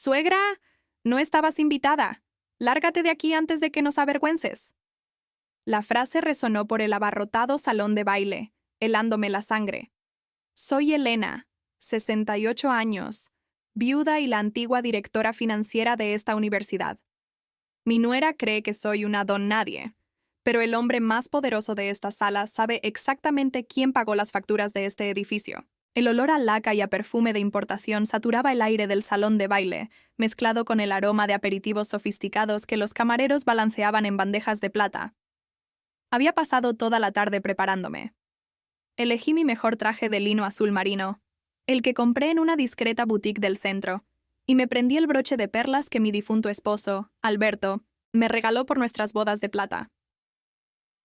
Suegra, no estabas invitada. Lárgate de aquí antes de que nos avergüences. La frase resonó por el abarrotado salón de baile, helándome la sangre. Soy Elena, 68 años, viuda y la antigua directora financiera de esta universidad. Mi nuera cree que soy una don nadie, pero el hombre más poderoso de esta sala sabe exactamente quién pagó las facturas de este edificio. El olor a laca y a perfume de importación saturaba el aire del salón de baile, mezclado con el aroma de aperitivos sofisticados que los camareros balanceaban en bandejas de plata. Había pasado toda la tarde preparándome. Elegí mi mejor traje de lino azul marino, el que compré en una discreta boutique del centro, y me prendí el broche de perlas que mi difunto esposo, Alberto, me regaló por nuestras bodas de plata.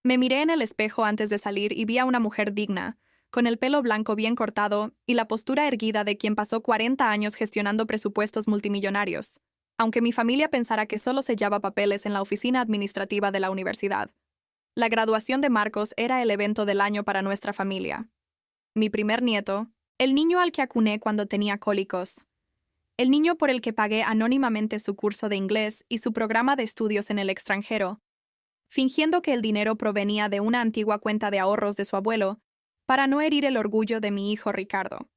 Me miré en el espejo antes de salir y vi a una mujer digna, con el pelo blanco bien cortado y la postura erguida de quien pasó 40 años gestionando presupuestos multimillonarios, aunque mi familia pensara que solo sellaba papeles en la oficina administrativa de la universidad. La graduación de Marcos era el evento del año para nuestra familia. Mi primer nieto, el niño al que acuné cuando tenía cólicos, el niño por el que pagué anónimamente su curso de inglés y su programa de estudios en el extranjero, fingiendo que el dinero provenía de una antigua cuenta de ahorros de su abuelo, para no herir el orgullo de mi hijo Ricardo.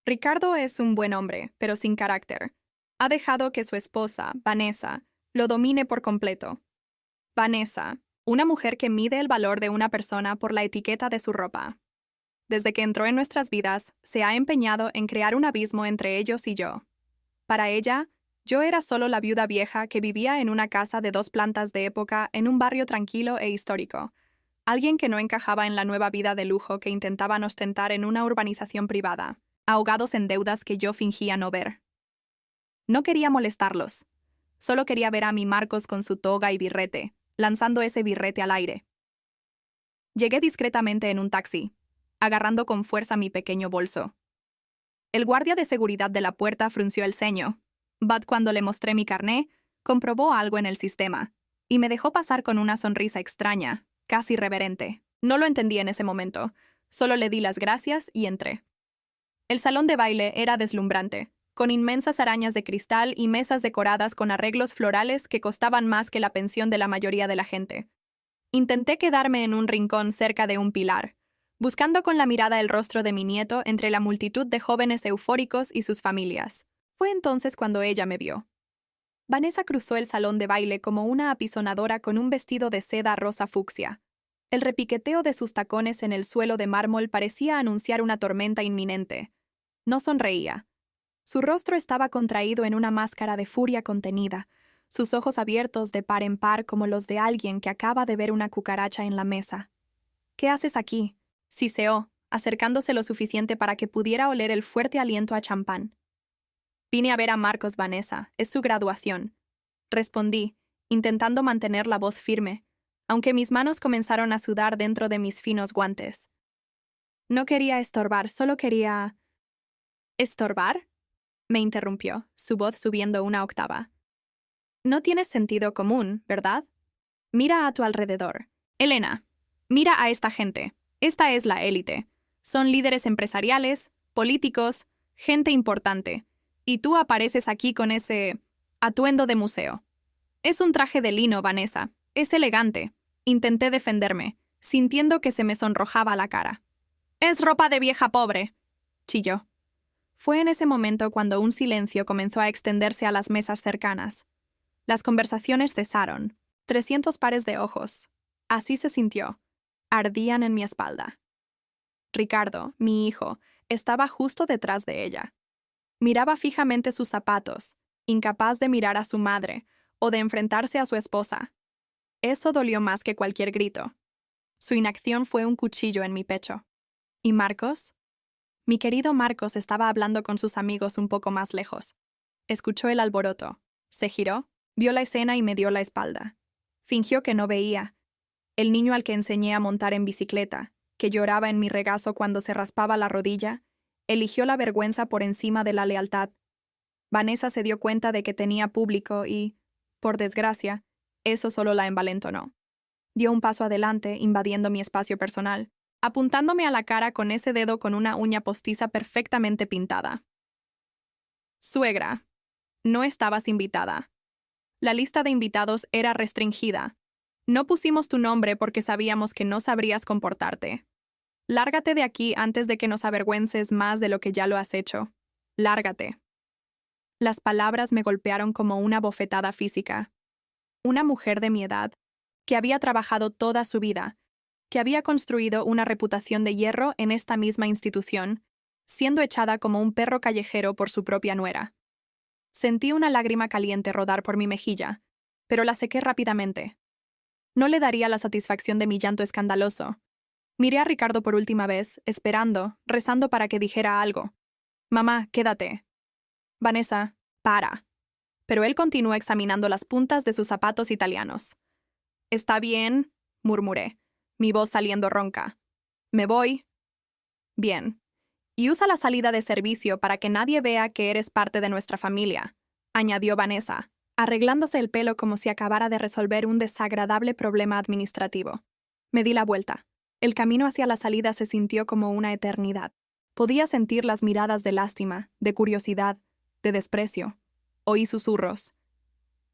Ricardo es un buen hombre, pero sin carácter. Ha dejado que su esposa, Vanessa, lo domine por completo. Vanessa, una mujer que mide el valor de una persona por la etiqueta de su ropa. Desde que entró en nuestras vidas, se ha empeñado en crear un abismo entre ellos y yo. Para ella, yo era solo la viuda vieja que vivía en una casa de 2 plantas de época en un barrio tranquilo e histórico. Alguien que no encajaba en la nueva vida de lujo que intentaban ostentar en una urbanización privada, ahogados en deudas que yo fingía no ver. No quería molestarlos. Solo quería ver a mi Marcos con su toga y birrete, lanzando ese birrete al aire. Llegué discretamente en un taxi, agarrando con fuerza mi pequeño bolso. El guardia de seguridad de la puerta frunció el ceño. But cuando le mostré mi carné, comprobó algo en el sistema, y me dejó pasar con una sonrisa extraña, casi reverente. No lo entendí en ese momento, solo le di las gracias y entré. El salón de baile era deslumbrante, con inmensas arañas de cristal y mesas decoradas con arreglos florales que costaban más que la pensión de la mayoría de la gente. Intenté quedarme en un rincón cerca de un pilar, buscando con la mirada el rostro de mi nieto entre la multitud de jóvenes eufóricos y sus familias. Fue entonces cuando ella me vio. Vanessa cruzó el salón de baile como una apisonadora con un vestido de seda rosa fucsia. El repiqueteo de sus tacones en el suelo de mármol parecía anunciar una tormenta inminente. No sonreía. Su rostro estaba contraído en una máscara de furia contenida, sus ojos abiertos de par en par como los de alguien que acaba de ver una cucaracha en la mesa. «¿Qué haces aquí?», siseó, acercándose lo suficiente para que pudiera oler el fuerte aliento a champán. «Vine a ver a Marcos, Vanessa. Es su graduación», respondí, intentando mantener la voz firme, aunque mis manos comenzaron a sudar dentro de mis finos guantes. No quería estorbar, solo quería... ¿Estorbar?, me interrumpió, su voz subiendo una octava. No tienes sentido común, ¿verdad? Mira a tu alrededor. Elena, mira a esta gente. Esta es la élite. Son líderes empresariales, políticos, gente importante. Y tú apareces aquí con ese atuendo de museo. Es un traje de lino, Vanessa. Es elegante. Intenté defenderme, sintiendo que se me sonrojaba la cara. «Es ropa de vieja pobre», chilló. Fue en ese momento cuando un silencio comenzó a extenderse a las mesas cercanas. Las conversaciones cesaron. 300 pares de ojos. Así se sintió. Ardían en mi espalda. Ricardo, mi hijo, estaba justo detrás de ella. Miraba fijamente sus zapatos, incapaz de mirar a su madre o de enfrentarse a su esposa. Eso dolió más que cualquier grito. Su inacción fue un cuchillo en mi pecho. ¿Y Marcos? Mi querido Marcos estaba hablando con sus amigos un poco más lejos. Escuchó el alboroto. Se giró, vio la escena y me dio la espalda. Fingió que no veía. El niño al que enseñé a montar en bicicleta, que lloraba en mi regazo cuando se raspaba la rodilla, eligió la vergüenza por encima de la lealtad. Vanessa se dio cuenta de que tenía público y, por desgracia, eso solo la envalentonó. Dio un paso adelante, invadiendo mi espacio personal, apuntándome a la cara con ese dedo con una uña postiza perfectamente pintada. «Suegra, No estabas invitada. La lista de invitados era restringida. No pusimos tu nombre porque sabíamos que no sabrías comportarte. Lárgate de aquí antes de que nos avergüences más de lo que ya lo has hecho. Lárgate. Las palabras me golpearon como una bofetada física. Una mujer de mi edad, que había trabajado toda su vida, que había construido una reputación de hierro en esta misma institución, siendo echada como un perro callejero por su propia nuera. Sentí una lágrima caliente rodar por mi mejilla, pero la sequé rápidamente. No le daría la satisfacción de mi llanto escandaloso. Miré a Ricardo por última vez, esperando, rezando para que dijera algo. «Mamá, quédate». «Vanessa, para». Pero él continuó examinando las puntas de sus zapatos italianos. «Está bien», murmuré, mi voz saliendo ronca. «Me voy». «Bien. Y usa la salida de servicio para que nadie vea que eres parte de nuestra familia», añadió Vanessa, arreglándose el pelo como si acabara de resolver un desagradable problema administrativo. Me di la vuelta. El camino hacia la salida se sintió como una eternidad. Podía sentir las miradas de lástima, de curiosidad, de desprecio. Oí susurros.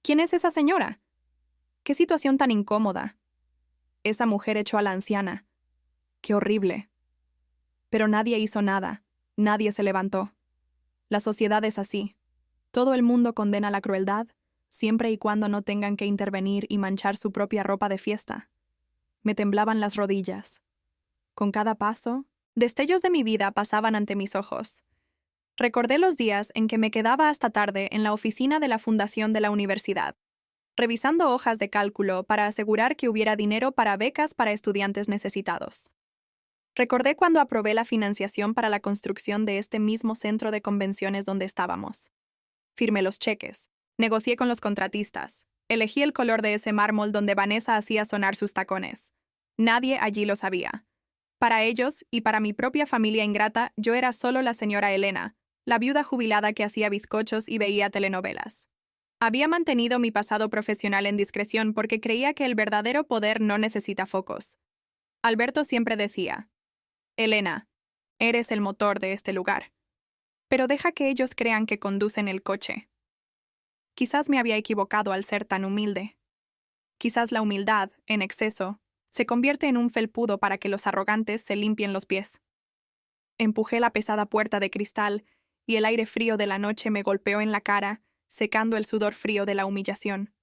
¿Quién es esa señora? ¿Qué situación tan incómoda? Esa mujer echó a la anciana. ¡Qué horrible! Pero nadie hizo nada. Nadie se levantó. La sociedad es así. Todo el mundo condena la crueldad, siempre y cuando no tengan que intervenir y manchar su propia ropa de fiesta. Me temblaban las rodillas. Con cada paso, destellos de mi vida pasaban ante mis ojos. Recordé los días en que me quedaba hasta tarde en la oficina de la fundación de la universidad, revisando hojas de cálculo para asegurar que hubiera dinero para becas para estudiantes necesitados. Recordé cuando aprobé la financiación para la construcción de este mismo centro de convenciones donde estábamos. Firmé los cheques, negocié con los contratistas, elegí el color de ese mármol donde Vanessa hacía sonar sus tacones. Nadie allí lo sabía. Para ellos y para mi propia familia ingrata, yo era solo la señora Elena, la viuda jubilada que hacía bizcochos y veía telenovelas. Había mantenido mi pasado profesional en discreción porque creía que el verdadero poder no necesita focos. Alberto siempre decía, «Elena, eres el motor de este lugar. Pero deja que ellos crean que conducen el coche». Quizás me había equivocado al ser tan humilde. Quizás la humildad, en exceso, se convierte en un felpudo para que los arrogantes se limpien los pies. Empujé la pesada puerta de cristal y el aire frío de la noche me golpeó en la cara, secando el sudor frío de la humillación.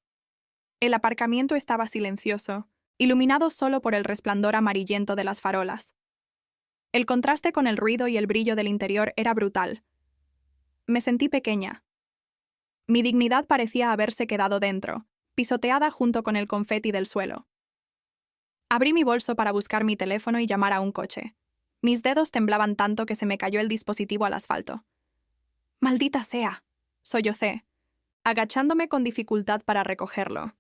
El aparcamiento estaba silencioso, iluminado solo por el resplandor amarillento de las farolas. El contraste con el ruido y el brillo del interior era brutal. Me sentí pequeña. Mi dignidad parecía haberse quedado dentro, pisoteada junto con el confeti del suelo. Abrí mi bolso para buscar mi teléfono y llamar a un coche. Mis dedos temblaban tanto que se me cayó el dispositivo al asfalto. «¡Maldita sea!», sollocé, agachándome con dificultad para recogerlo.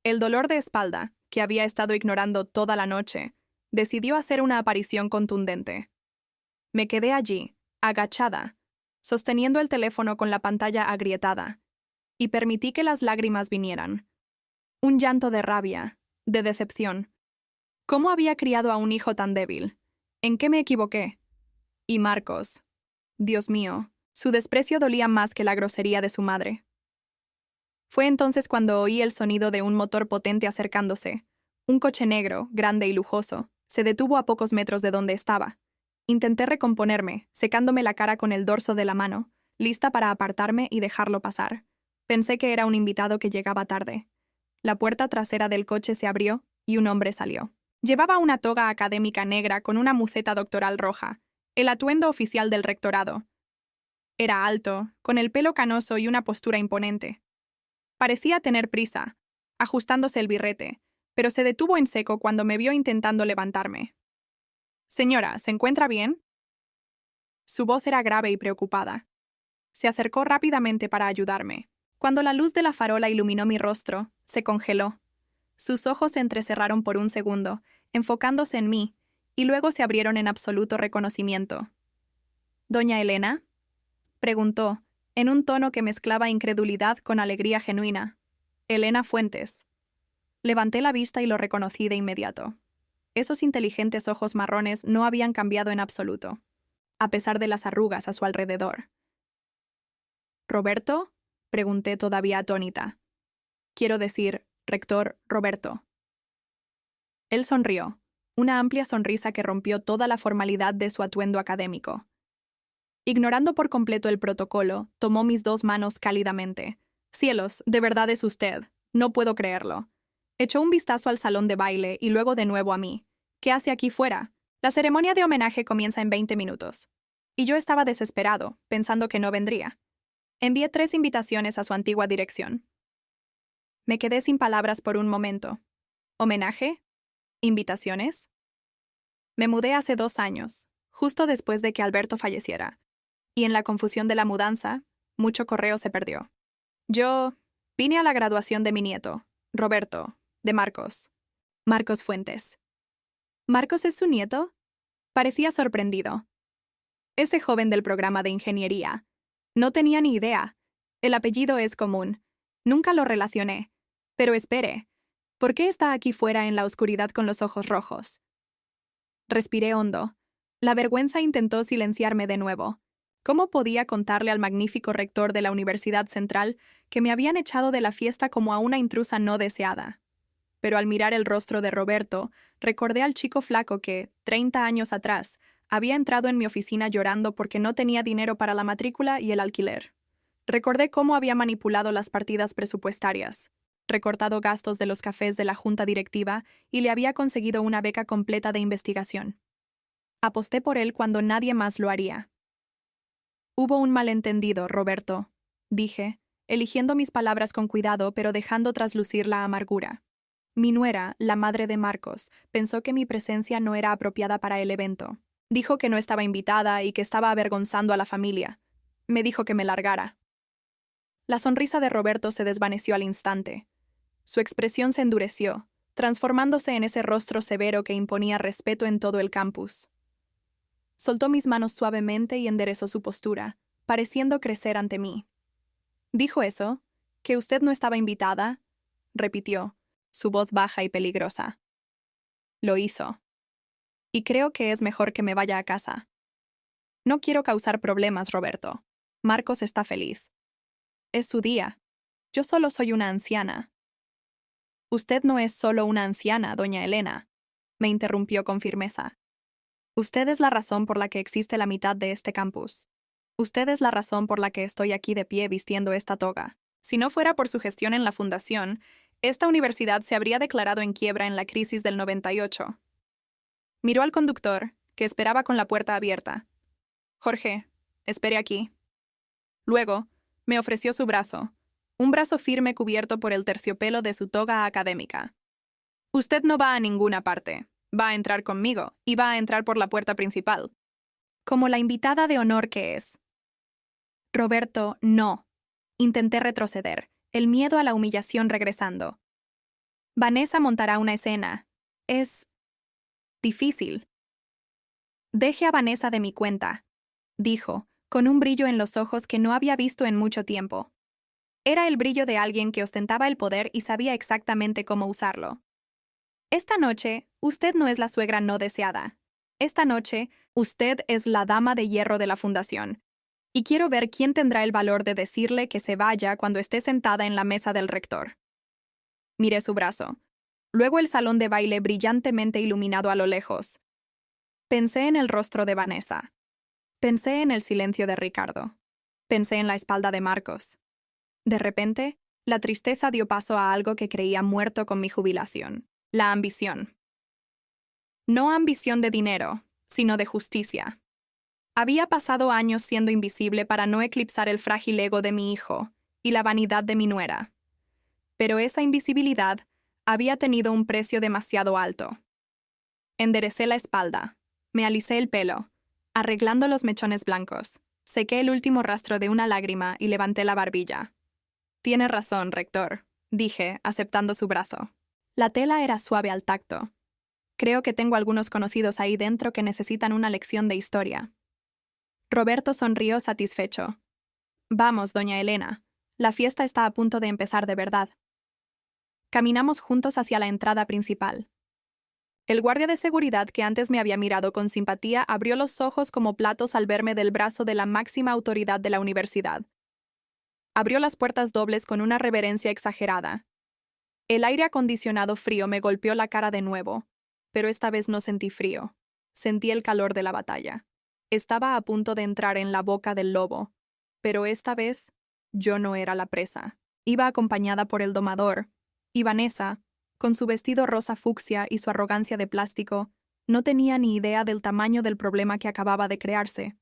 El dolor de espalda, que había estado ignorando toda la noche, decidió hacer una aparición contundente. Me quedé allí, agachada, sosteniendo el teléfono con la pantalla agrietada, y permití que las lágrimas vinieran. Un llanto de rabia, de decepción. ¿Cómo había criado a un hijo tan débil? ¿En qué me equivoqué? Y Marcos. Dios mío, su desprecio dolía más que la grosería de su madre. Fue entonces cuando oí el sonido de un motor potente acercándose. Un coche negro, grande y lujoso, se detuvo a pocos metros de donde estaba. Intenté recomponerme, secándome la cara con el dorso de la mano, lista para apartarme y dejarlo pasar. Pensé que era un invitado que llegaba tarde. La puerta trasera del coche se abrió y un hombre salió. Llevaba una toga académica negra con una muceta doctoral roja, el atuendo oficial del rectorado. Era alto, con el pelo canoso y una postura imponente. Parecía tener prisa, ajustándose el birrete, pero se detuvo en seco cuando me vio intentando levantarme. «Señora, ¿se encuentra bien?». Su voz era grave y preocupada. Se acercó rápidamente para ayudarme. Cuando la luz de la farola iluminó mi rostro, se congeló. Sus ojos se entrecerraron por un segundo, enfocándose en mí, y luego se abrieron en absoluto reconocimiento. «¿Doña Elena?», preguntó, en un tono que mezclaba incredulidad con alegría genuina. «Elena Fuentes». Levanté la vista y lo reconocí de inmediato. Esos inteligentes ojos marrones no habían cambiado en absoluto, a pesar de las arrugas a su alrededor. «¿Roberto?», Pregunté todavía atónita. Quiero decir, rector Roberto. Él sonrió, una amplia sonrisa que rompió toda la formalidad de su atuendo académico. Ignorando por completo el protocolo, tomó mis dos manos cálidamente. Cielos, de verdad es usted. No puedo creerlo. Echó un vistazo al salón de baile y luego de nuevo a mí. ¿Qué hace aquí fuera? La ceremonia de homenaje comienza en 20 minutos. Y yo estaba desesperado, pensando que no vendría. Envié 3 invitaciones a su antigua dirección. Me quedé sin palabras por un momento. ¿Homenaje? ¿Invitaciones? Me mudé hace 2 años, justo después de que Alberto falleciera. Y en la confusión de la mudanza, mucho correo se perdió. Yo vine a la graduación de mi nieto, Roberto, de Marcos. Marcos Fuentes. ¿Marcos es su nieto? Parecía sorprendido. Ese joven del programa de ingeniería. No tenía ni idea. El apellido es común. Nunca lo relacioné. Pero espere, ¿por qué está aquí fuera en la oscuridad con los ojos rojos? Respiré hondo. La vergüenza intentó silenciarme de nuevo. ¿Cómo podía contarle al magnífico rector de la Universidad Central que me habían echado de la fiesta como a una intrusa no deseada? Pero al mirar el rostro de Roberto, recordé al chico flaco que, 30 años atrás, había entrado en mi oficina llorando porque no tenía dinero para la matrícula y el alquiler. Recordé cómo había manipulado las partidas presupuestarias, recortado gastos de los cafés de la junta directiva y le había conseguido una beca completa de investigación. Aposté por él cuando nadie más lo haría. Hubo un malentendido, Roberto, dije, eligiendo mis palabras con cuidado pero dejando traslucir la amargura. Mi nuera, la madre de Marcos, pensó que mi presencia no era apropiada para el evento. Dijo que no estaba invitada y que estaba avergonzando a la familia. Me dijo que me largara. La sonrisa de Roberto se desvaneció al instante. Su expresión se endureció, transformándose en ese rostro severo que imponía respeto en todo el campus. Soltó mis manos suavemente y enderezó su postura, pareciendo crecer ante mí. ¿Dijo eso? ¿Que usted no estaba invitada? Repitió, su voz baja y peligrosa. Lo hizo. Y creo que es mejor que me vaya a casa. No quiero causar problemas, Roberto. Marcos está feliz. Es su día. Yo solo soy una anciana. Usted no es solo una anciana, doña Elena, me interrumpió con firmeza. Usted es la razón por la que existe la mitad de este campus. Usted es la razón por la que estoy aquí de pie vistiendo esta toga. Si no fuera por su gestión en la fundación, esta universidad se habría declarado en quiebra en la crisis del 98. Miró al conductor, que esperaba con la puerta abierta. Jorge, espere aquí. Luego, me ofreció su brazo, un brazo firme cubierto por el terciopelo de su toga académica. Usted no va a ninguna parte. Va a entrar conmigo, y va a entrar por la puerta principal. Como la invitada de honor que es. Roberto, no. Intenté retroceder, el miedo a la humillación regresando. Vanessa montará una escena. Es difícil. Deje a Vanessa de mi cuenta, dijo, con un brillo en los ojos que no había visto en mucho tiempo. Era el brillo de alguien que ostentaba el poder y sabía exactamente cómo usarlo. Esta noche, usted no es la suegra no deseada. Esta noche, usted es la dama de hierro de la fundación. Y quiero ver quién tendrá el valor de decirle que se vaya cuando esté sentada en la mesa del rector. Miré su brazo. Luego el salón de baile brillantemente iluminado a lo lejos. Pensé en el rostro de Vanessa. Pensé en el silencio de Ricardo. Pensé en la espalda de Marcos. De repente, la tristeza dio paso a algo que creía muerto con mi jubilación. La ambición. No ambición de dinero, sino de justicia. Había pasado años siendo invisible para no eclipsar el frágil ego de mi hijo y la vanidad de mi nuera. Pero esa invisibilidad había tenido un precio demasiado alto. Enderecé la espalda, me alisé el pelo, arreglando los mechones blancos, sequé el último rastro de una lágrima y levanté la barbilla. Tiene razón, rector, dije, aceptando su brazo. La tela era suave al tacto. Creo que tengo algunos conocidos ahí dentro que necesitan una lección de historia. Roberto sonrió satisfecho. Vamos, doña Elena. La fiesta está a punto de empezar de verdad. Caminamos juntos hacia la entrada principal. El guardia de seguridad que antes me había mirado con simpatía abrió los ojos como platos al verme del brazo de la máxima autoridad de la universidad. Abrió las puertas dobles con una reverencia exagerada. El aire acondicionado frío me golpeó la cara de nuevo, pero esta vez no sentí frío. Sentí el calor de la batalla. Estaba a punto de entrar en la boca del lobo, pero esta vez yo no era la presa. Iba acompañada por el domador, y Vanessa, con su vestido rosa fucsia y su arrogancia de plástico, no tenía ni idea del tamaño del problema que acababa de crearse.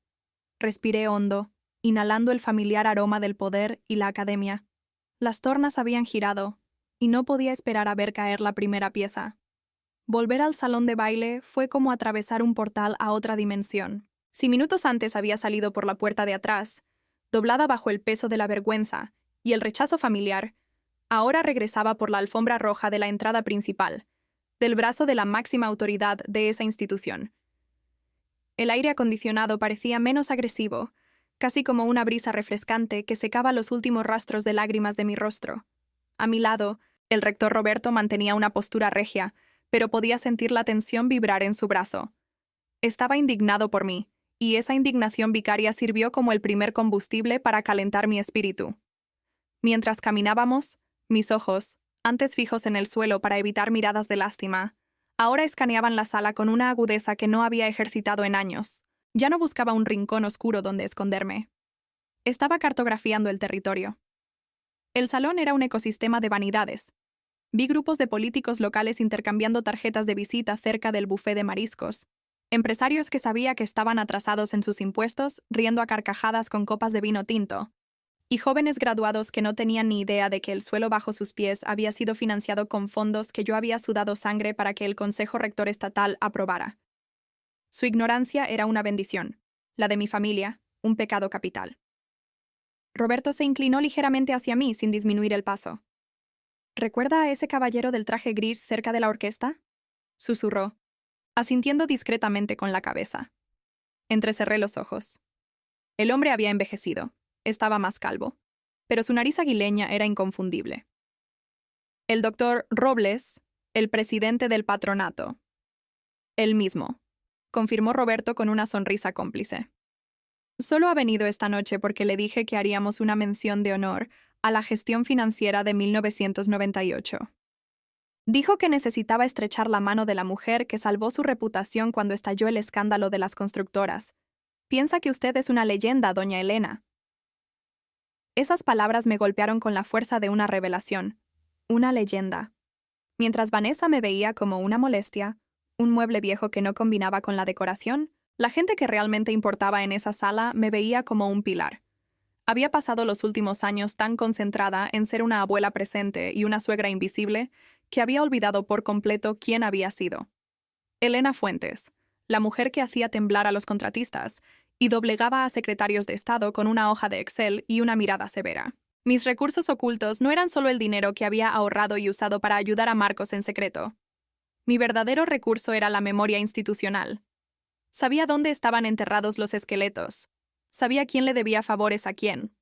Respiré hondo, inhalando el familiar aroma del poder y la academia. Las tornas habían girado, y no podía esperar a ver caer la primera pieza. Volver al salón de baile fue como atravesar un portal a otra dimensión. Si minutos antes había salido por la puerta de atrás, doblada bajo el peso de la vergüenza y el rechazo familiar, ahora regresaba por la alfombra roja de la entrada principal, del brazo de la máxima autoridad de esa institución. El aire acondicionado parecía menos agresivo, casi como una brisa refrescante que secaba los últimos rastros de lágrimas de mi rostro. A mi lado, el rector Roberto mantenía una postura regia, pero podía sentir la tensión vibrar en su brazo. Estaba indignado por mí, y esa indignación vicaria sirvió como el primer combustible para calentar mi espíritu. Mientras caminábamos, mis ojos, antes fijos en el suelo para evitar miradas de lástima, ahora escaneaban la sala con una agudeza que no había ejercitado en años. Ya no buscaba un rincón oscuro donde esconderme. Estaba cartografiando el territorio. El salón era un ecosistema de vanidades. Vi grupos de políticos locales intercambiando tarjetas de visita cerca del buffet de mariscos, empresarios que sabía que estaban atrasados en sus impuestos, riendo a carcajadas con copas de vino tinto, y jóvenes graduados que no tenían ni idea de que el suelo bajo sus pies había sido financiado con fondos que yo había sudado sangre para que el Consejo Rector Estatal aprobara. Su ignorancia era una bendición, la de mi familia, un pecado capital. Roberto se inclinó ligeramente hacia mí sin disminuir el paso. ¿Recuerda a ese caballero del traje gris cerca de la orquesta? Susurró, asintiendo discretamente con la cabeza. Entrecerré los ojos. El hombre había envejecido. Estaba más calvo, pero su nariz aguileña era inconfundible. El doctor Robles, el presidente del patronato. El mismo, confirmó Roberto con una sonrisa cómplice. Solo ha venido esta noche porque le dije que haríamos una mención de honor a la gestión financiera de 1998. Dijo que necesitaba estrechar la mano de la mujer que salvó su reputación cuando estalló el escándalo de las constructoras. Piensa que usted es una leyenda, doña Elena. Esas palabras me golpearon con la fuerza de una revelación. Una leyenda. Mientras Vanessa me veía como una molestia, un mueble viejo que no combinaba con la decoración, la gente que realmente importaba en esa sala me veía como un pilar. Había pasado los últimos años tan concentrada en ser una abuela presente y una suegra invisible que había olvidado por completo quién había sido. Elena Fuentes, la mujer que hacía temblar a los contratistas y doblegaba a secretarios de Estado con una hoja de Excel y una mirada severa. Mis recursos ocultos no eran solo el dinero que había ahorrado y usado para ayudar a Marcos en secreto. Mi verdadero recurso era la memoria institucional. Sabía dónde estaban enterrados los esqueletos. Sabía quién le debía favores a quién.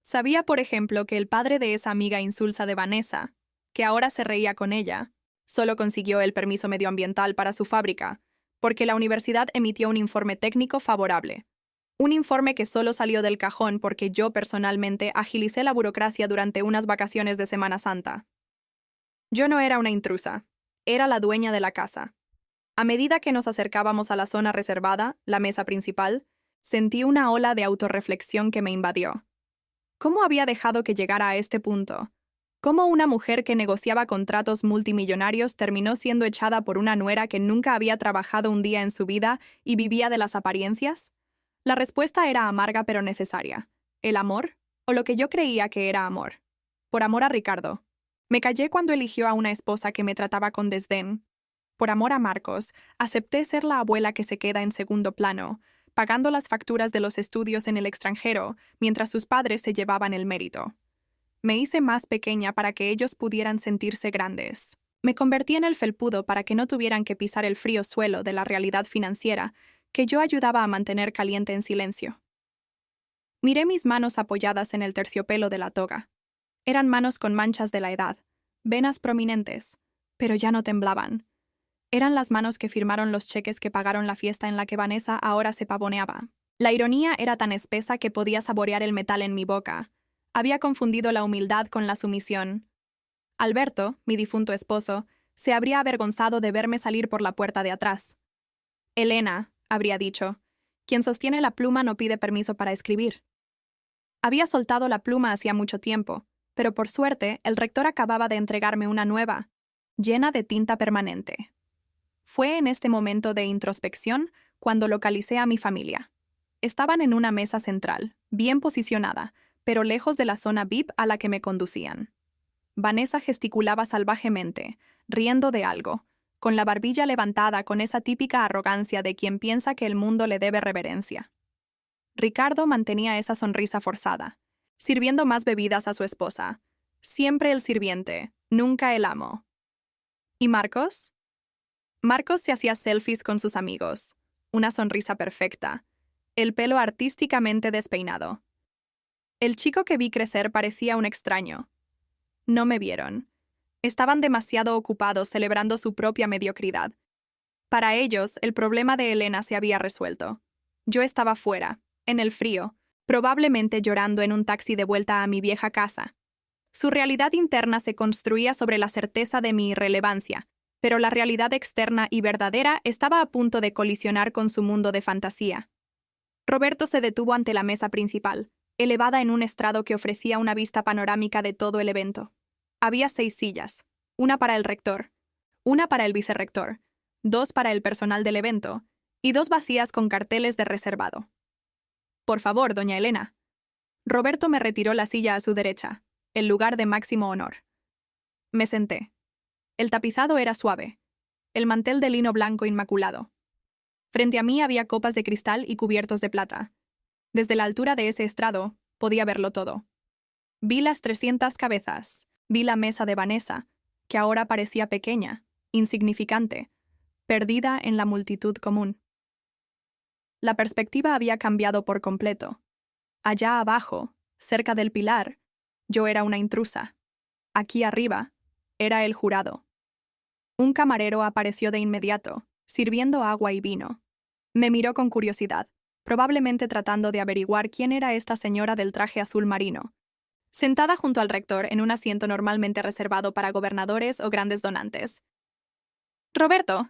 Sabía, por ejemplo, que el padre de esa amiga insulsa de Vanessa, que ahora se reía con ella, solo consiguió el permiso medioambiental para su fábrica, porque la universidad emitió un informe técnico favorable. Un informe que solo salió del cajón porque yo personalmente agilicé la burocracia durante unas vacaciones de Semana Santa. Yo no era una intrusa, era la dueña de la casa. A medida que nos acercábamos a la zona reservada, la mesa principal, sentí una ola de autorreflexión que me invadió. ¿Cómo había dejado que llegara a este punto? ¿Cómo una mujer que negociaba contratos multimillonarios terminó siendo echada por una nuera que nunca había trabajado un día en su vida y vivía de las apariencias? La respuesta era amarga pero necesaria. ¿El amor? ¿O lo que yo creía que era amor? Por amor a Ricardo. Me callé cuando eligió a una esposa que me trataba con desdén. Por amor a Marcos, acepté ser la abuela que se queda en segundo plano, pagando las facturas de los estudios en el extranjero, mientras sus padres se llevaban el mérito. Me hice más pequeña para que ellos pudieran sentirse grandes. Me convertí en el felpudo para que no tuvieran que pisar el frío suelo de la realidad financiera que yo ayudaba a mantener caliente en silencio. Miré mis manos apoyadas en el terciopelo de la toga. Eran manos con manchas de la edad, venas prominentes, pero ya no temblaban. Eran las manos que firmaron los cheques que pagaron la fiesta en la que Vanessa ahora se pavoneaba. La ironía era tan espesa que podía saborear el metal en mi boca. Había confundido la humildad con la sumisión. Alberto, mi difunto esposo, se habría avergonzado de verme salir por la puerta de atrás. Elena, habría dicho, quien sostiene la pluma no pide permiso para escribir. Había soltado la pluma hacía mucho tiempo, pero por suerte el rector acababa de entregarme una nueva, llena de tinta permanente. Fue en este momento de introspección cuando localicé a mi familia. Estaban en una mesa central, bien posicionada, pero lejos de la zona VIP a la que me conducían. Vanessa gesticulaba salvajemente, riendo de algo, con la barbilla levantada con esa típica arrogancia de quien piensa que el mundo le debe reverencia. Ricardo mantenía esa sonrisa forzada, sirviendo más bebidas a su esposa. Siempre el sirviente, nunca el amo. ¿Y Marcos? Marcos se hacía selfies con sus amigos, una sonrisa perfecta, el pelo artísticamente despeinado. El chico que vi crecer parecía un extraño. No me vieron. Estaban demasiado ocupados celebrando su propia mediocridad. Para ellos, el problema de Elena se había resuelto. Yo estaba fuera, en el frío, probablemente llorando en un taxi de vuelta a mi vieja casa. Su realidad interna se construía sobre la certeza de mi irrelevancia, pero la realidad externa y verdadera estaba a punto de colisionar con su mundo de fantasía. Roberto se detuvo ante la mesa principal, elevada en un estrado que ofrecía una vista panorámica de todo el evento. Había 6 sillas, una para el rector, una para el vicerrector, 2 para el personal del evento y 2 vacías con carteles de reservado. Por favor, doña Elena. Roberto me retiró la silla a su derecha, el lugar de máximo honor. Me senté. El tapizado era suave, el mantel de lino blanco inmaculado. Frente a mí había copas de cristal y cubiertos de plata. Desde la altura de ese estrado, podía verlo todo. Vi las 300 cabezas, vi la mesa de Vanessa, que ahora parecía pequeña, insignificante, perdida en la multitud común. La perspectiva había cambiado por completo. Allá abajo, cerca del pilar, yo era una intrusa. Aquí arriba, era el jurado. Un camarero apareció de inmediato, sirviendo agua y vino. Me miró con curiosidad, probablemente tratando de averiguar quién era esta señora del traje azul marino, sentada junto al rector en un asiento normalmente reservado para gobernadores o grandes donantes. «Roberto»,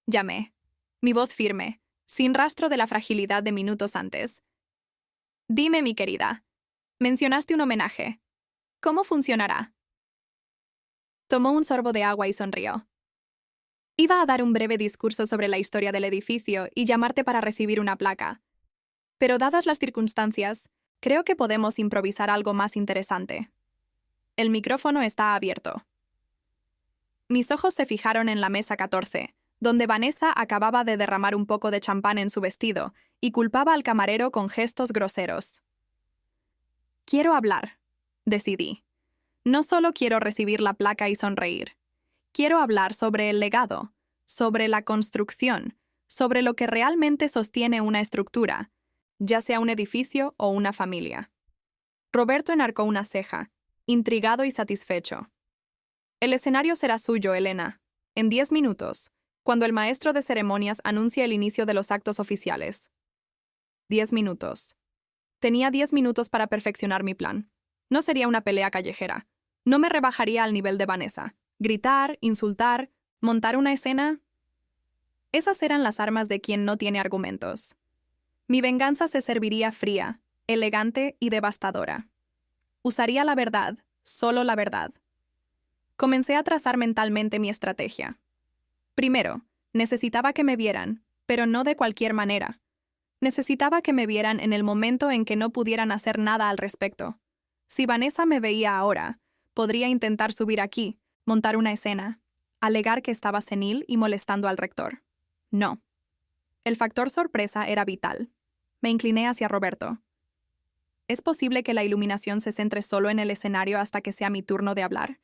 llamé, mi voz firme, sin rastro de la fragilidad de minutos antes. «Dime, mi querida, mencionaste un homenaje. ¿Cómo funcionará?» Tomó un sorbo de agua y sonrió. «Iba a dar un breve discurso sobre la historia del edificio y llamarte para recibir una placa. Pero dadas las circunstancias, creo que podemos improvisar algo más interesante. El micrófono está abierto». Mis ojos se fijaron en la mesa 14, donde Vanessa acababa de derramar un poco de champán en su vestido y culpaba al camarero con gestos groseros. «Quiero hablar», decidí. «No solo quiero recibir la placa y sonreír. Quiero hablar sobre el legado, sobre la construcción, sobre lo que realmente sostiene una estructura, ya sea un edificio o una familia». Roberto enarcó una ceja, intrigado y satisfecho. «El escenario será suyo, Elena, en 10 minutos, cuando el maestro de ceremonias anuncie el inicio de los actos oficiales». 10 minutos. Tenía 10 minutos para perfeccionar mi plan. No sería una pelea callejera. No me rebajaría al nivel de Vanessa. Gritar, insultar, montar una escena. Esas eran las armas de quien no tiene argumentos. Mi venganza se serviría fría, elegante y devastadora. Usaría la verdad, solo la verdad. Comencé a trazar mentalmente mi estrategia. Primero, necesitaba que me vieran, pero no de cualquier manera. Necesitaba que me vieran en el momento en que no pudieran hacer nada al respecto. Si Vanessa me veía ahora, podría intentar subir aquí, montar una escena, alegar que estaba senil y molestando al rector. No. El factor sorpresa era vital. Me incliné hacia Roberto. ¿Es posible que la iluminación se centre solo en el escenario hasta que sea mi turno de hablar?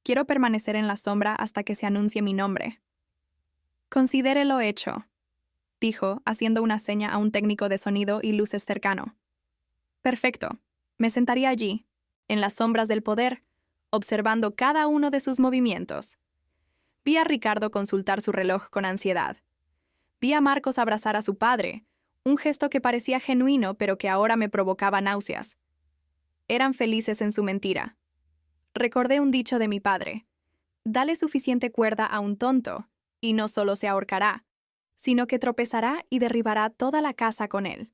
Quiero permanecer en la sombra hasta que se anuncie mi nombre. Considérelo hecho, dijo, haciendo una seña a un técnico de sonido y luces cercano. Perfecto. Me sentaría allí, en las sombras del poder, observando cada uno de sus movimientos. Vi a Ricardo consultar su reloj con ansiedad. Vi a Marcos abrazar a su padre, un gesto que parecía genuino pero que ahora me provocaba náuseas. Eran felices en su mentira. Recordé un dicho de mi padre. Dale suficiente cuerda a un tonto, y no solo se ahorcará, sino que tropezará y derribará toda la casa con él.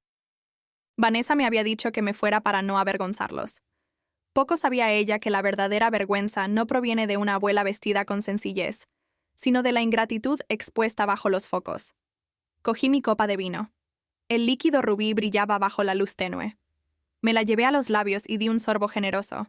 Vanessa me había dicho que me fuera para no avergonzarlos. Poco sabía ella que la verdadera vergüenza no proviene de una abuela vestida con sencillez, sino de la ingratitud expuesta bajo los focos. Cogí mi copa de vino. El líquido rubí brillaba bajo la luz tenue. Me la llevé a los labios y di un sorbo generoso.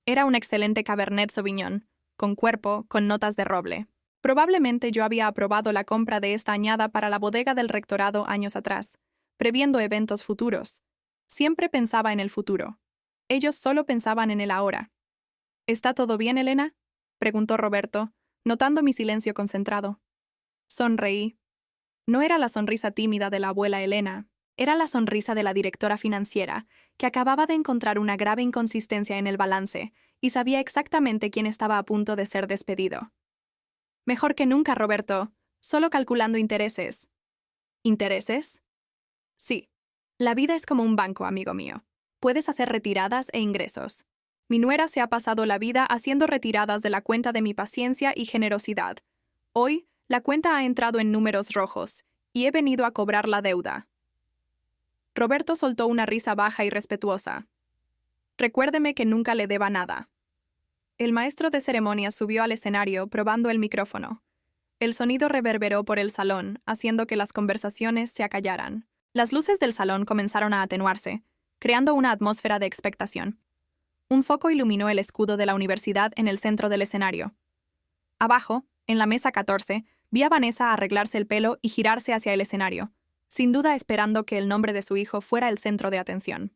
Era un excelente Cabernet Sauvignon, con cuerpo, con notas de roble. Probablemente yo había aprobado la compra de esta añada para la bodega del rectorado años atrás, previendo eventos futuros. Siempre pensaba en el futuro. Ellos solo pensaban en el ahora. ¿Está todo bien, Elena?, preguntó Roberto, notando mi silencio concentrado. Sonreí. No era la sonrisa tímida de la abuela Elena, era la sonrisa de la directora financiera, que acababa de encontrar una grave inconsistencia en el balance y sabía exactamente quién estaba a punto de ser despedido. Mejor que nunca, Roberto, solo calculando intereses. ¿Intereses? Sí. La vida es como un banco, amigo mío. Puedes hacer retiradas e ingresos. Mi nuera se ha pasado la vida haciendo retiradas de la cuenta de mi paciencia y generosidad. Hoy, la cuenta ha entrado en números rojos, y he venido a cobrar la deuda. Roberto soltó una risa baja y respetuosa. Recuérdeme que nunca le deba nada. El maestro de ceremonias subió al escenario probando el micrófono. El sonido reverberó por el salón, haciendo que las conversaciones se acallaran. Las luces del salón comenzaron a atenuarse, creando una atmósfera de expectación. Un foco iluminó el escudo de la universidad en el centro del escenario. Abajo, en la mesa 14, vi a Vanessa arreglarse el pelo y girarse hacia el escenario, sin duda esperando que el nombre de su hijo fuera el centro de atención.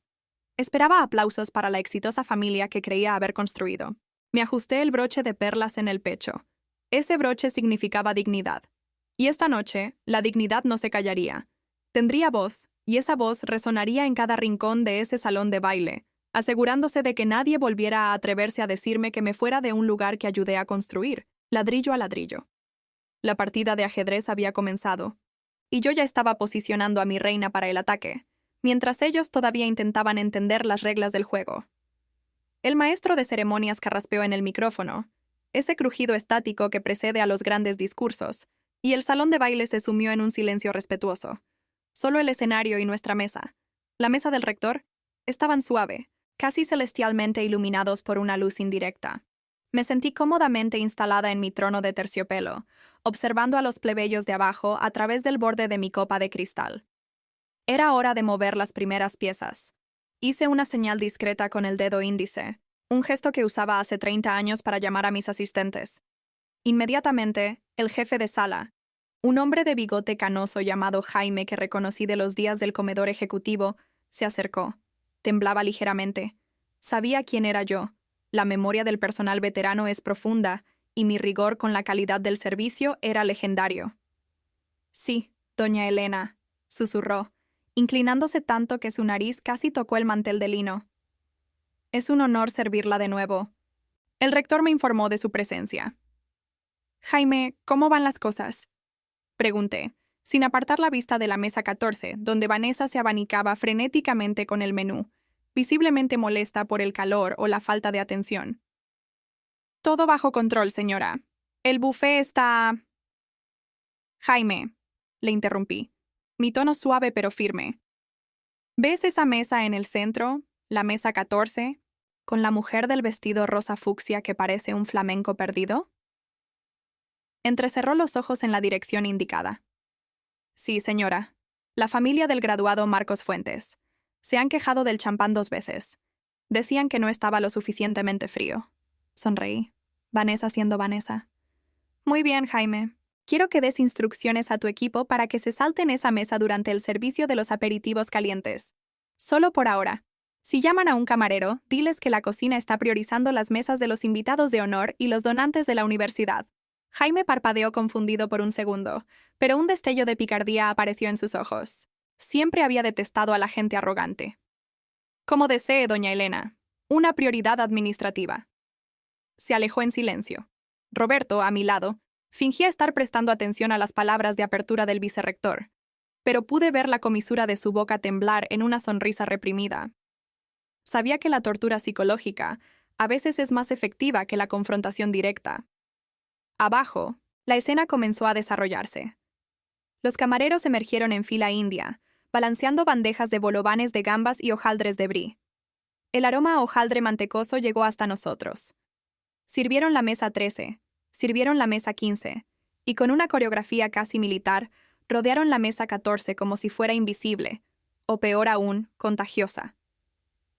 Esperaba aplausos para la exitosa familia que creía haber construido. Me ajusté el broche de perlas en el pecho. Ese broche significaba dignidad. Y esta noche, la dignidad no se callaría. Tendría voz, y esa voz resonaría en cada rincón de ese salón de baile, asegurándose de que nadie volviera a atreverse a decirme que me fuera de un lugar que ayudé a construir, ladrillo a ladrillo. La partida de ajedrez había comenzado, y yo ya estaba posicionando a mi reina para el ataque, mientras ellos todavía intentaban entender las reglas del juego. El maestro de ceremonias carraspeó en el micrófono, ese crujido estático que precede a los grandes discursos, y el salón de baile se sumió en un silencio respetuoso. Solo el escenario y nuestra mesa, la mesa del rector, estaban suave, casi celestialmente iluminados por una luz indirecta. Me sentí cómodamente instalada en mi trono de terciopelo, observando a los plebeyos de abajo a través del borde de mi copa de cristal. Era hora de mover las primeras piezas. Hice una señal discreta con el dedo índice, un gesto que usaba hace 30 años para llamar a mis asistentes. Inmediatamente, el jefe de sala, un hombre de bigote canoso llamado Jaime que reconocí de los días del comedor ejecutivo, se acercó. Temblaba ligeramente. Sabía quién era yo. La memoria del personal veterano es profunda, y mi rigor con la calidad del servicio era legendario. Sí, doña Elena, susurró, inclinándose tanto que su nariz casi tocó el mantel de lino. Es un honor servirla de nuevo. El rector me informó de su presencia. Jaime, ¿cómo van las cosas?, pregunté, sin apartar la vista de la mesa 14, donde Vanessa se abanicaba frenéticamente con el menú, visiblemente molesta por el calor o la falta de atención. Todo bajo control, señora. El buffet está... Jaime, le interrumpí, mi tono suave pero firme. ¿Ves esa mesa en el centro, la mesa 14, con la mujer del vestido rosa fucsia que parece un flamenco perdido? Entrecerró los ojos en la dirección indicada. Sí, señora. La familia del graduado Marcos Fuentes. Se han quejado del champán 2 veces. Decían que no estaba lo suficientemente frío. Sonreí. Vanessa siendo Vanessa. Muy bien, Jaime. Quiero que des instrucciones a tu equipo para que se salten esa mesa durante el servicio de los aperitivos calientes. Solo por ahora. Si llaman a un camarero, diles que la cocina está priorizando las mesas de los invitados de honor y los donantes de la universidad. Jaime parpadeó confundido por un segundo, pero un destello de picardía apareció en sus ojos. Siempre había detestado a la gente arrogante. Como desee, doña Elena. Una prioridad administrativa. Se alejó en silencio. Roberto, a mi lado, fingía estar prestando atención a las palabras de apertura del vicerrector, pero pude ver la comisura de su boca temblar en una sonrisa reprimida. Sabía que la tortura psicológica a veces es más efectiva que la confrontación directa. Abajo, la escena comenzó a desarrollarse. Los camareros emergieron en fila india, balanceando bandejas de bolovanes de gambas y hojaldres de brie. El aroma a hojaldre mantecoso llegó hasta nosotros. Sirvieron la mesa 13, sirvieron la mesa 15, y con una coreografía casi militar, rodearon la mesa 14 como si fuera invisible, o peor aún, contagiosa.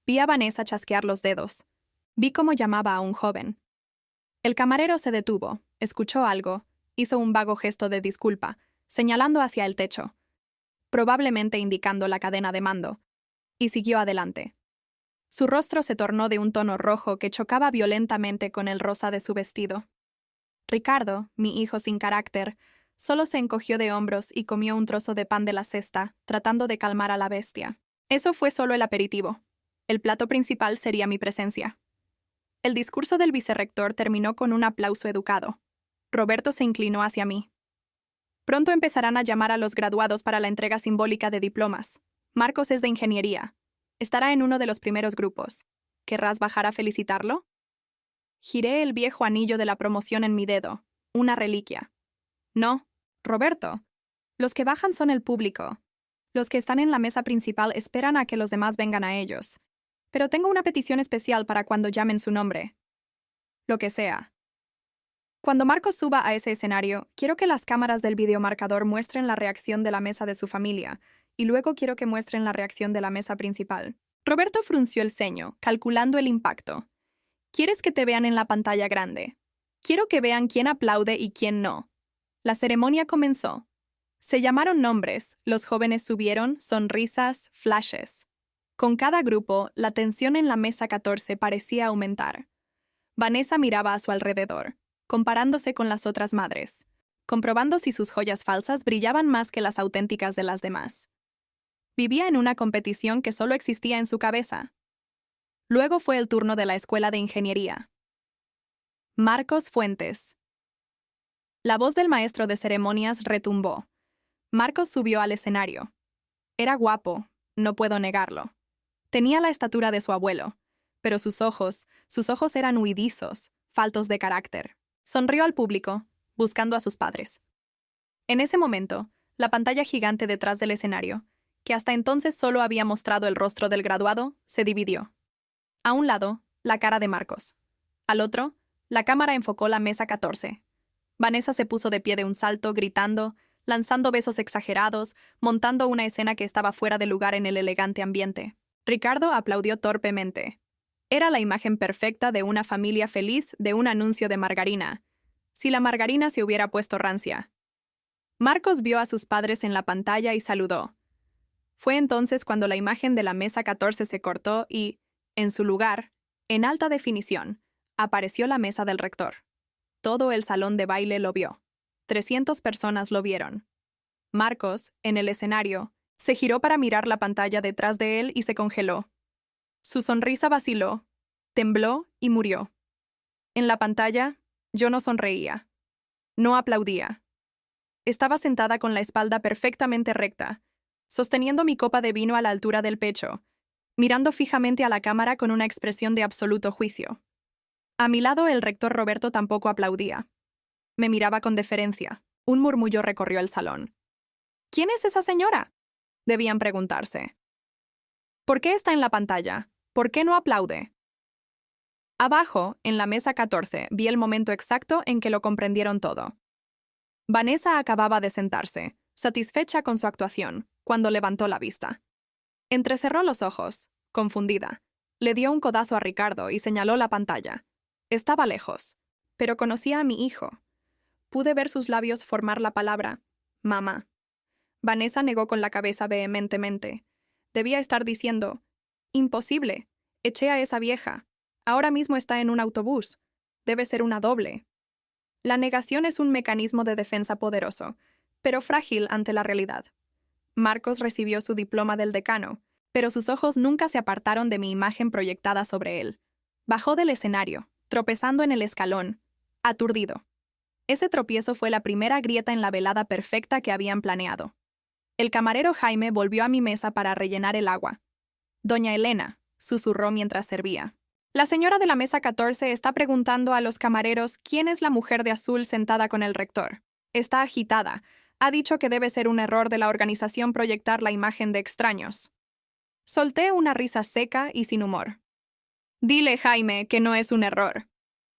Vi a Vanessa chasquear los dedos. Vi cómo llamaba a un joven. El camarero se detuvo, escuchó algo, hizo un vago gesto de disculpa, señalando hacia el techo, probablemente indicando la cadena de mando, y siguió adelante. Su rostro se tornó de un tono rojo que chocaba violentamente con el rosa de su vestido. Ricardo, mi hijo sin carácter, solo se encogió de hombros y comió un trozo de pan de la cesta, tratando de calmar a la bestia. Eso fue solo el aperitivo. El plato principal sería mi presencia. El discurso del vicerrector terminó con un aplauso educado. Roberto se inclinó hacia mí. Pronto empezarán a llamar a los graduados para la entrega simbólica de diplomas. Marcos es de ingeniería. Estará en uno de los primeros grupos. ¿Querrás bajar a felicitarlo? Giré el viejo anillo de la promoción en mi dedo, una reliquia. No, Roberto. Los que bajan son el público. Los que están en la mesa principal esperan a que los demás vengan a ellos. Pero tengo una petición especial para cuando llamen su nombre. Lo que sea. Cuando Marcos suba a ese escenario, quiero que las cámaras del videomarcador muestren la reacción de la mesa de su familia, y luego quiero que muestren la reacción de la mesa principal. Roberto frunció el ceño, calculando el impacto. ¿Quieres que te vean en la pantalla grande? Quiero que vean quién aplaude y quién no. La ceremonia comenzó. Se llamaron nombres, los jóvenes subieron, sonrisas, flashes. Con cada grupo, la tensión en la mesa 14 parecía aumentar. Vanessa miraba a su alrededor, comparándose con las otras madres, comprobando si sus joyas falsas brillaban más que las auténticas de las demás. Vivía en una competición que solo existía en su cabeza. Luego fue el turno de la escuela de ingeniería. Marcos Fuentes. La voz del maestro de ceremonias retumbó. Marcos subió al escenario. Era guapo, no puedo negarlo. Tenía la estatura de su abuelo, pero sus ojos eran huidizos, faltos de carácter. Sonrió al público, buscando a sus padres. En ese momento, la pantalla gigante detrás del escenario, que hasta entonces solo había mostrado el rostro del graduado, se dividió. A un lado, la cara de Marcos. Al otro, la cámara enfocó la mesa 14. Vanessa se puso de pie de un salto, gritando, lanzando besos exagerados, montando una escena que estaba fuera de lugar en el elegante ambiente. Ricardo aplaudió torpemente. Era la imagen perfecta de una familia feliz de un anuncio de margarina, si la margarina se hubiera puesto rancia. Marcos vio a sus padres en la pantalla y saludó. Fue entonces cuando la imagen de la mesa 14 se cortó y, en su lugar, en alta definición, apareció la mesa del rector. Todo el salón de baile lo vio. 300 personas lo vieron. Marcos, en el escenario, se giró para mirar la pantalla detrás de él y se congeló. Su sonrisa vaciló, tembló y murió. En la pantalla, yo no sonreía. No aplaudía. Estaba sentada con la espalda perfectamente recta, sosteniendo mi copa de vino a la altura del pecho, mirando fijamente a la cámara con una expresión de absoluto juicio. A mi lado el rector Roberto tampoco aplaudía. Me miraba con deferencia. Un murmullo recorrió el salón. ¿Quién es esa señora?, debían preguntarse. ¿Por qué está en la pantalla? ¿Por qué no aplaude? Abajo, en la mesa 14, vi el momento exacto en que lo comprendieron todo. Vanessa acababa de sentarse, satisfecha con su actuación, cuando levantó la vista. Entrecerró los ojos, confundida. Le dio un codazo a Ricardo y señaló la pantalla. Estaba lejos, pero conocía a mi hijo. Pude ver sus labios formar la palabra mamá. Vanessa negó con la cabeza vehementemente. Debía estar diciendo, imposible, eché a esa vieja. Ahora mismo está en un autobús. Debe ser una doble. La negación es un mecanismo de defensa poderoso, pero frágil ante la realidad. Marcos recibió su diploma del decano, pero sus ojos nunca se apartaron de mi imagen proyectada sobre él. Bajó del escenario, tropezando en el escalón, aturdido. Ese tropiezo fue la primera grieta en la velada perfecta que habían planeado. El camarero Jaime volvió a mi mesa para rellenar el agua. Doña Elena, susurró mientras servía. La señora de la mesa 14 está preguntando a los camareros quién es la mujer de azul sentada con el rector. Está agitada. Ha dicho que debe ser un error de la organización proyectar la imagen de extraños. Solté una risa seca y sin humor. Dile, Jaime, que no es un error.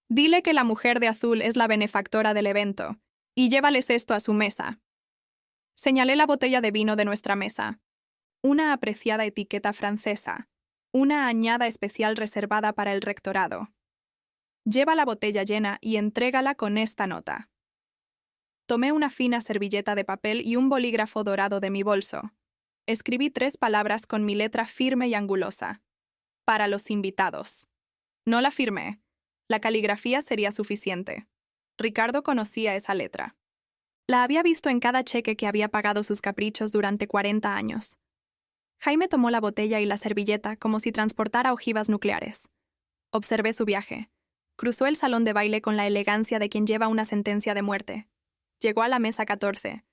Dile que la mujer de azul es la benefactora del evento, y llévales esto a su mesa. Señalé la botella de vino de nuestra mesa. Una apreciada etiqueta francesa. Una añada especial reservada para el rectorado. Lleva la botella llena y entrégala con esta nota. Tomé una fina servilleta de papel y un bolígrafo dorado de mi bolso. Escribí 3 palabras con mi letra firme y angulosa. Para los invitados. No la firmé. La caligrafía sería suficiente. Ricardo conocía esa letra. La había visto en cada cheque que había pagado sus caprichos durante 40 años. Jaime tomó la botella y la servilleta como si transportara ojivas nucleares. Observé su viaje. Cruzó el salón de baile con la elegancia de quien lleva una sentencia de muerte. Llegó a la mesa 14.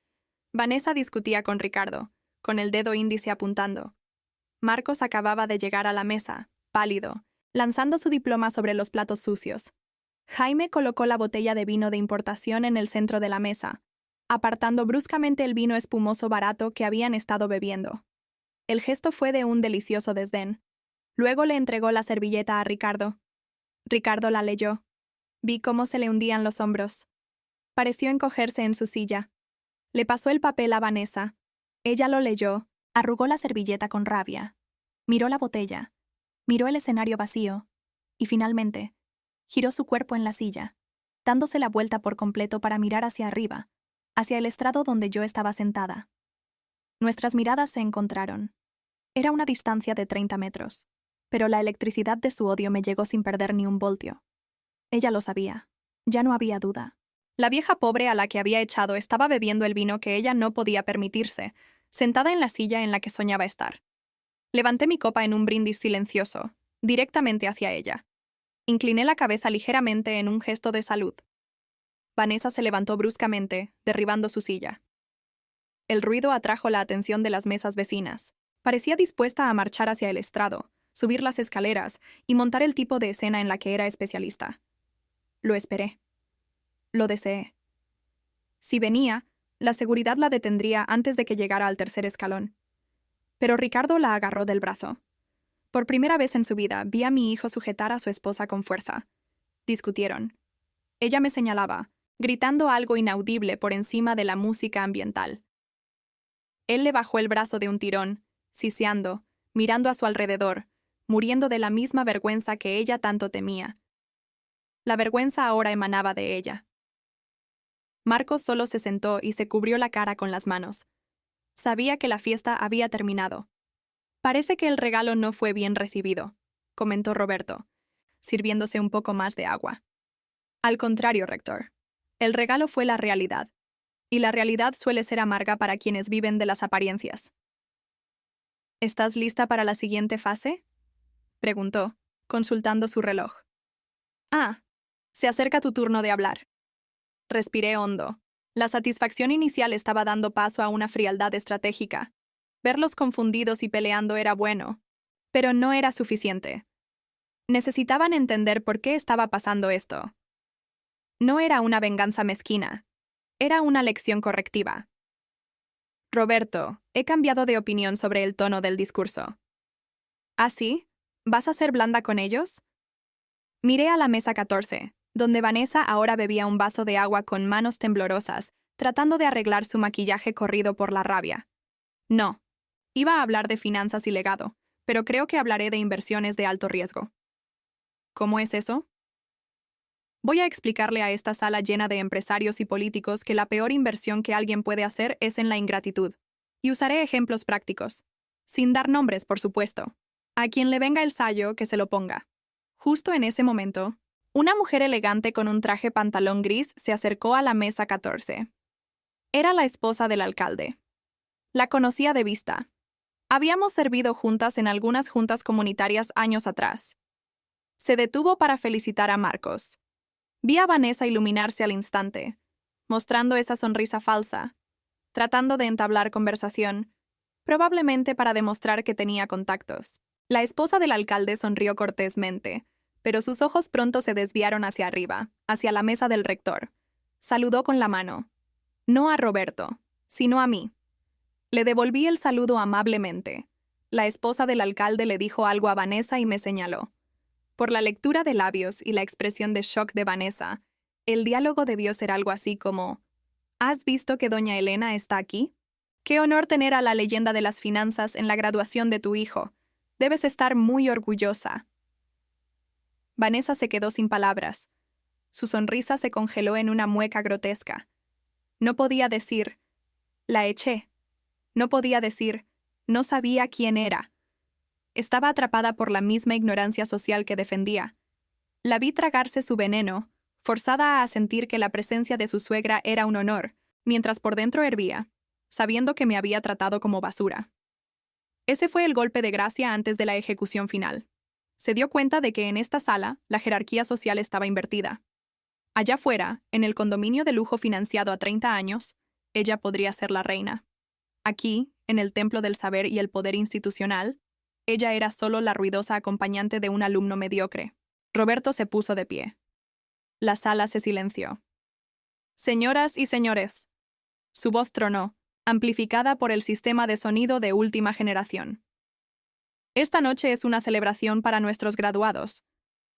Vanessa discutía con Ricardo, con el dedo índice apuntando. Marcos acababa de llegar a la mesa, pálido, lanzando su diploma sobre los platos sucios. Jaime colocó la botella de vino de importación en el centro de la mesa, apartando bruscamente el vino espumoso barato que habían estado bebiendo. El gesto fue de un delicioso desdén. Luego le entregó la servilleta a Ricardo. Ricardo la leyó. Vi cómo se le hundían los hombros. Pareció encogerse en su silla. Le pasó el papel a Vanessa. Ella lo leyó, arrugó la servilleta con rabia. Miró la botella. Miró el escenario vacío. Y finalmente, giró su cuerpo en la silla, dándose la vuelta por completo para mirar hacia arriba, hacia el estrado donde yo estaba sentada. Nuestras miradas se encontraron. Era una distancia de 30 metros, pero la electricidad de su odio me llegó sin perder ni un voltio. Ella lo sabía. Ya no había duda. La vieja pobre a la que había echado estaba bebiendo el vino que ella no podía permitirse, sentada en la silla en la que soñaba estar. Levanté mi copa en un brindis silencioso, directamente hacia ella. Incliné la cabeza ligeramente en un gesto de salud. Vanessa se levantó bruscamente, derribando su silla. El ruido atrajo la atención de las mesas vecinas. Parecía dispuesta a marchar hacia el estrado, subir las escaleras y montar el tipo de escena en la que era especialista. Lo esperé. Lo deseé. Si venía, la seguridad la detendría antes de que llegara al tercer escalón. Pero Ricardo la agarró del brazo. Por primera vez en su vida vi a mi hijo sujetar a su esposa con fuerza. Discutieron. Ella me señalaba, gritando algo inaudible por encima de la música ambiental. Él le bajó el brazo de un tirón, siseando, mirando a su alrededor, muriendo de la misma vergüenza que ella tanto temía. La vergüenza ahora emanaba de ella. Marcos solo se sentó y se cubrió la cara con las manos. Sabía que la fiesta había terminado. Parece que el regalo no fue bien recibido, comentó Roberto, sirviéndose un poco más de agua. Al contrario, rector. El regalo fue la realidad. Y la realidad suele ser amarga para quienes viven de las apariencias. ¿Estás lista para la siguiente fase? Preguntó, consultando su reloj. Ah, se acerca tu turno de hablar. Respiré hondo. La satisfacción inicial estaba dando paso a una frialdad estratégica. Verlos confundidos y peleando era bueno, pero no era suficiente. Necesitaban entender por qué estaba pasando esto. No era una venganza mezquina. Era una lección correctiva. Roberto, he cambiado de opinión sobre el tono del discurso. ¿Ah, sí? ¿Vas a ser blanda con ellos? Miré a la mesa 14, donde Vanessa ahora bebía un vaso de agua con manos temblorosas, tratando de arreglar su maquillaje corrido por la rabia. No. Iba a hablar de finanzas y legado, pero creo que hablaré de inversiones de alto riesgo. ¿Cómo es eso? Voy a explicarle a esta sala llena de empresarios y políticos que la peor inversión que alguien puede hacer es en la ingratitud. Y usaré ejemplos prácticos. Sin dar nombres, por supuesto. A quien le venga el sayo, que se lo ponga. Justo en ese momento, una mujer elegante con un traje pantalón gris se acercó a la mesa 14. Era la esposa del alcalde. La conocía de vista. Habíamos servido juntas en algunas juntas comunitarias años atrás. Se detuvo para felicitar a Marcos. Vi a Vanessa iluminarse al instante, mostrando esa sonrisa falsa, tratando de entablar conversación, probablemente para demostrar que tenía contactos. La esposa del alcalde sonrió cortésmente, pero sus ojos pronto se desviaron hacia arriba, hacia la mesa del rector. Saludó con la mano. No a Roberto, sino a mí. Le devolví el saludo amablemente. La esposa del alcalde le dijo algo a Vanessa y me señaló. Por la lectura de labios y la expresión de shock de Vanessa, el diálogo debió ser algo así como: ¿Has visto que doña Elena está aquí? Qué honor tener a la leyenda de las finanzas en la graduación de tu hijo. Debes estar muy orgullosa. Vanessa se quedó sin palabras. Su sonrisa se congeló en una mueca grotesca. No podía decir: la eché. No podía decir: no sabía quién era. Estaba atrapada por la misma ignorancia social que defendía. La vi tragarse su veneno, forzada a sentir que la presencia de su suegra era un honor, mientras por dentro hervía, sabiendo que me había tratado como basura. Ese fue el golpe de gracia antes de la ejecución final. Se dio cuenta de que en esta sala la jerarquía social estaba invertida. Allá afuera, en el condominio de lujo financiado a 30 años, ella podría ser la reina. Aquí, en el templo del saber y el poder institucional, ella era solo la ruidosa acompañante de un alumno mediocre. Roberto se puso de pie. La sala se silenció. Señoras y señores. Su voz tronó, amplificada por el sistema de sonido de última generación. Esta noche es una celebración para nuestros graduados.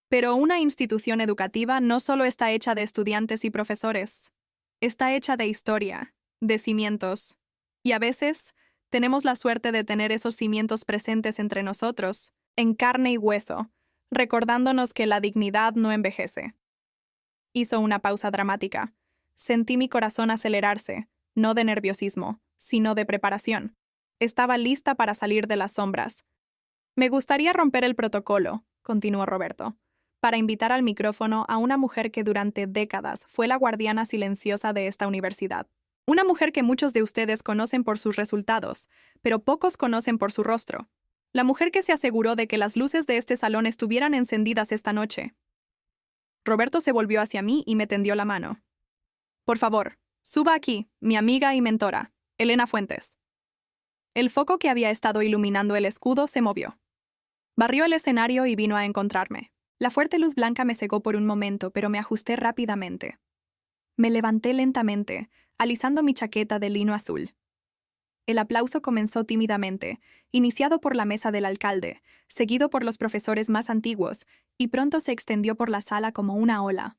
Pero una institución educativa no solo está hecha de estudiantes y profesores. Está hecha de historia, de cimientos. Y a veces, tenemos la suerte de tener esos cimientos presentes entre nosotros, en carne y hueso, recordándonos que la dignidad no envejece. Hizo una pausa dramática. Sentí mi corazón acelerarse, no de nerviosismo, sino de preparación. Estaba lista para salir de las sombras. Me gustaría romper el protocolo, continuó Roberto, para invitar al micrófono a una mujer que durante décadas fue la guardiana silenciosa de esta universidad. Una mujer que muchos de ustedes conocen por sus resultados, pero pocos conocen por su rostro. La mujer que se aseguró de que las luces de este salón estuvieran encendidas esta noche. Roberto se volvió hacia mí y me tendió la mano. Por favor, suba aquí, mi amiga y mentora, Elena Fuentes. El foco que había estado iluminando el escudo se movió. Barrió el escenario y vino a encontrarme. La fuerte luz blanca me cegó por un momento, pero me ajusté rápidamente. Me levanté lentamente, alisando mi chaqueta de lino azul. El aplauso comenzó tímidamente, iniciado por la mesa del alcalde, seguido por los profesores más antiguos, y pronto se extendió por la sala como una ola.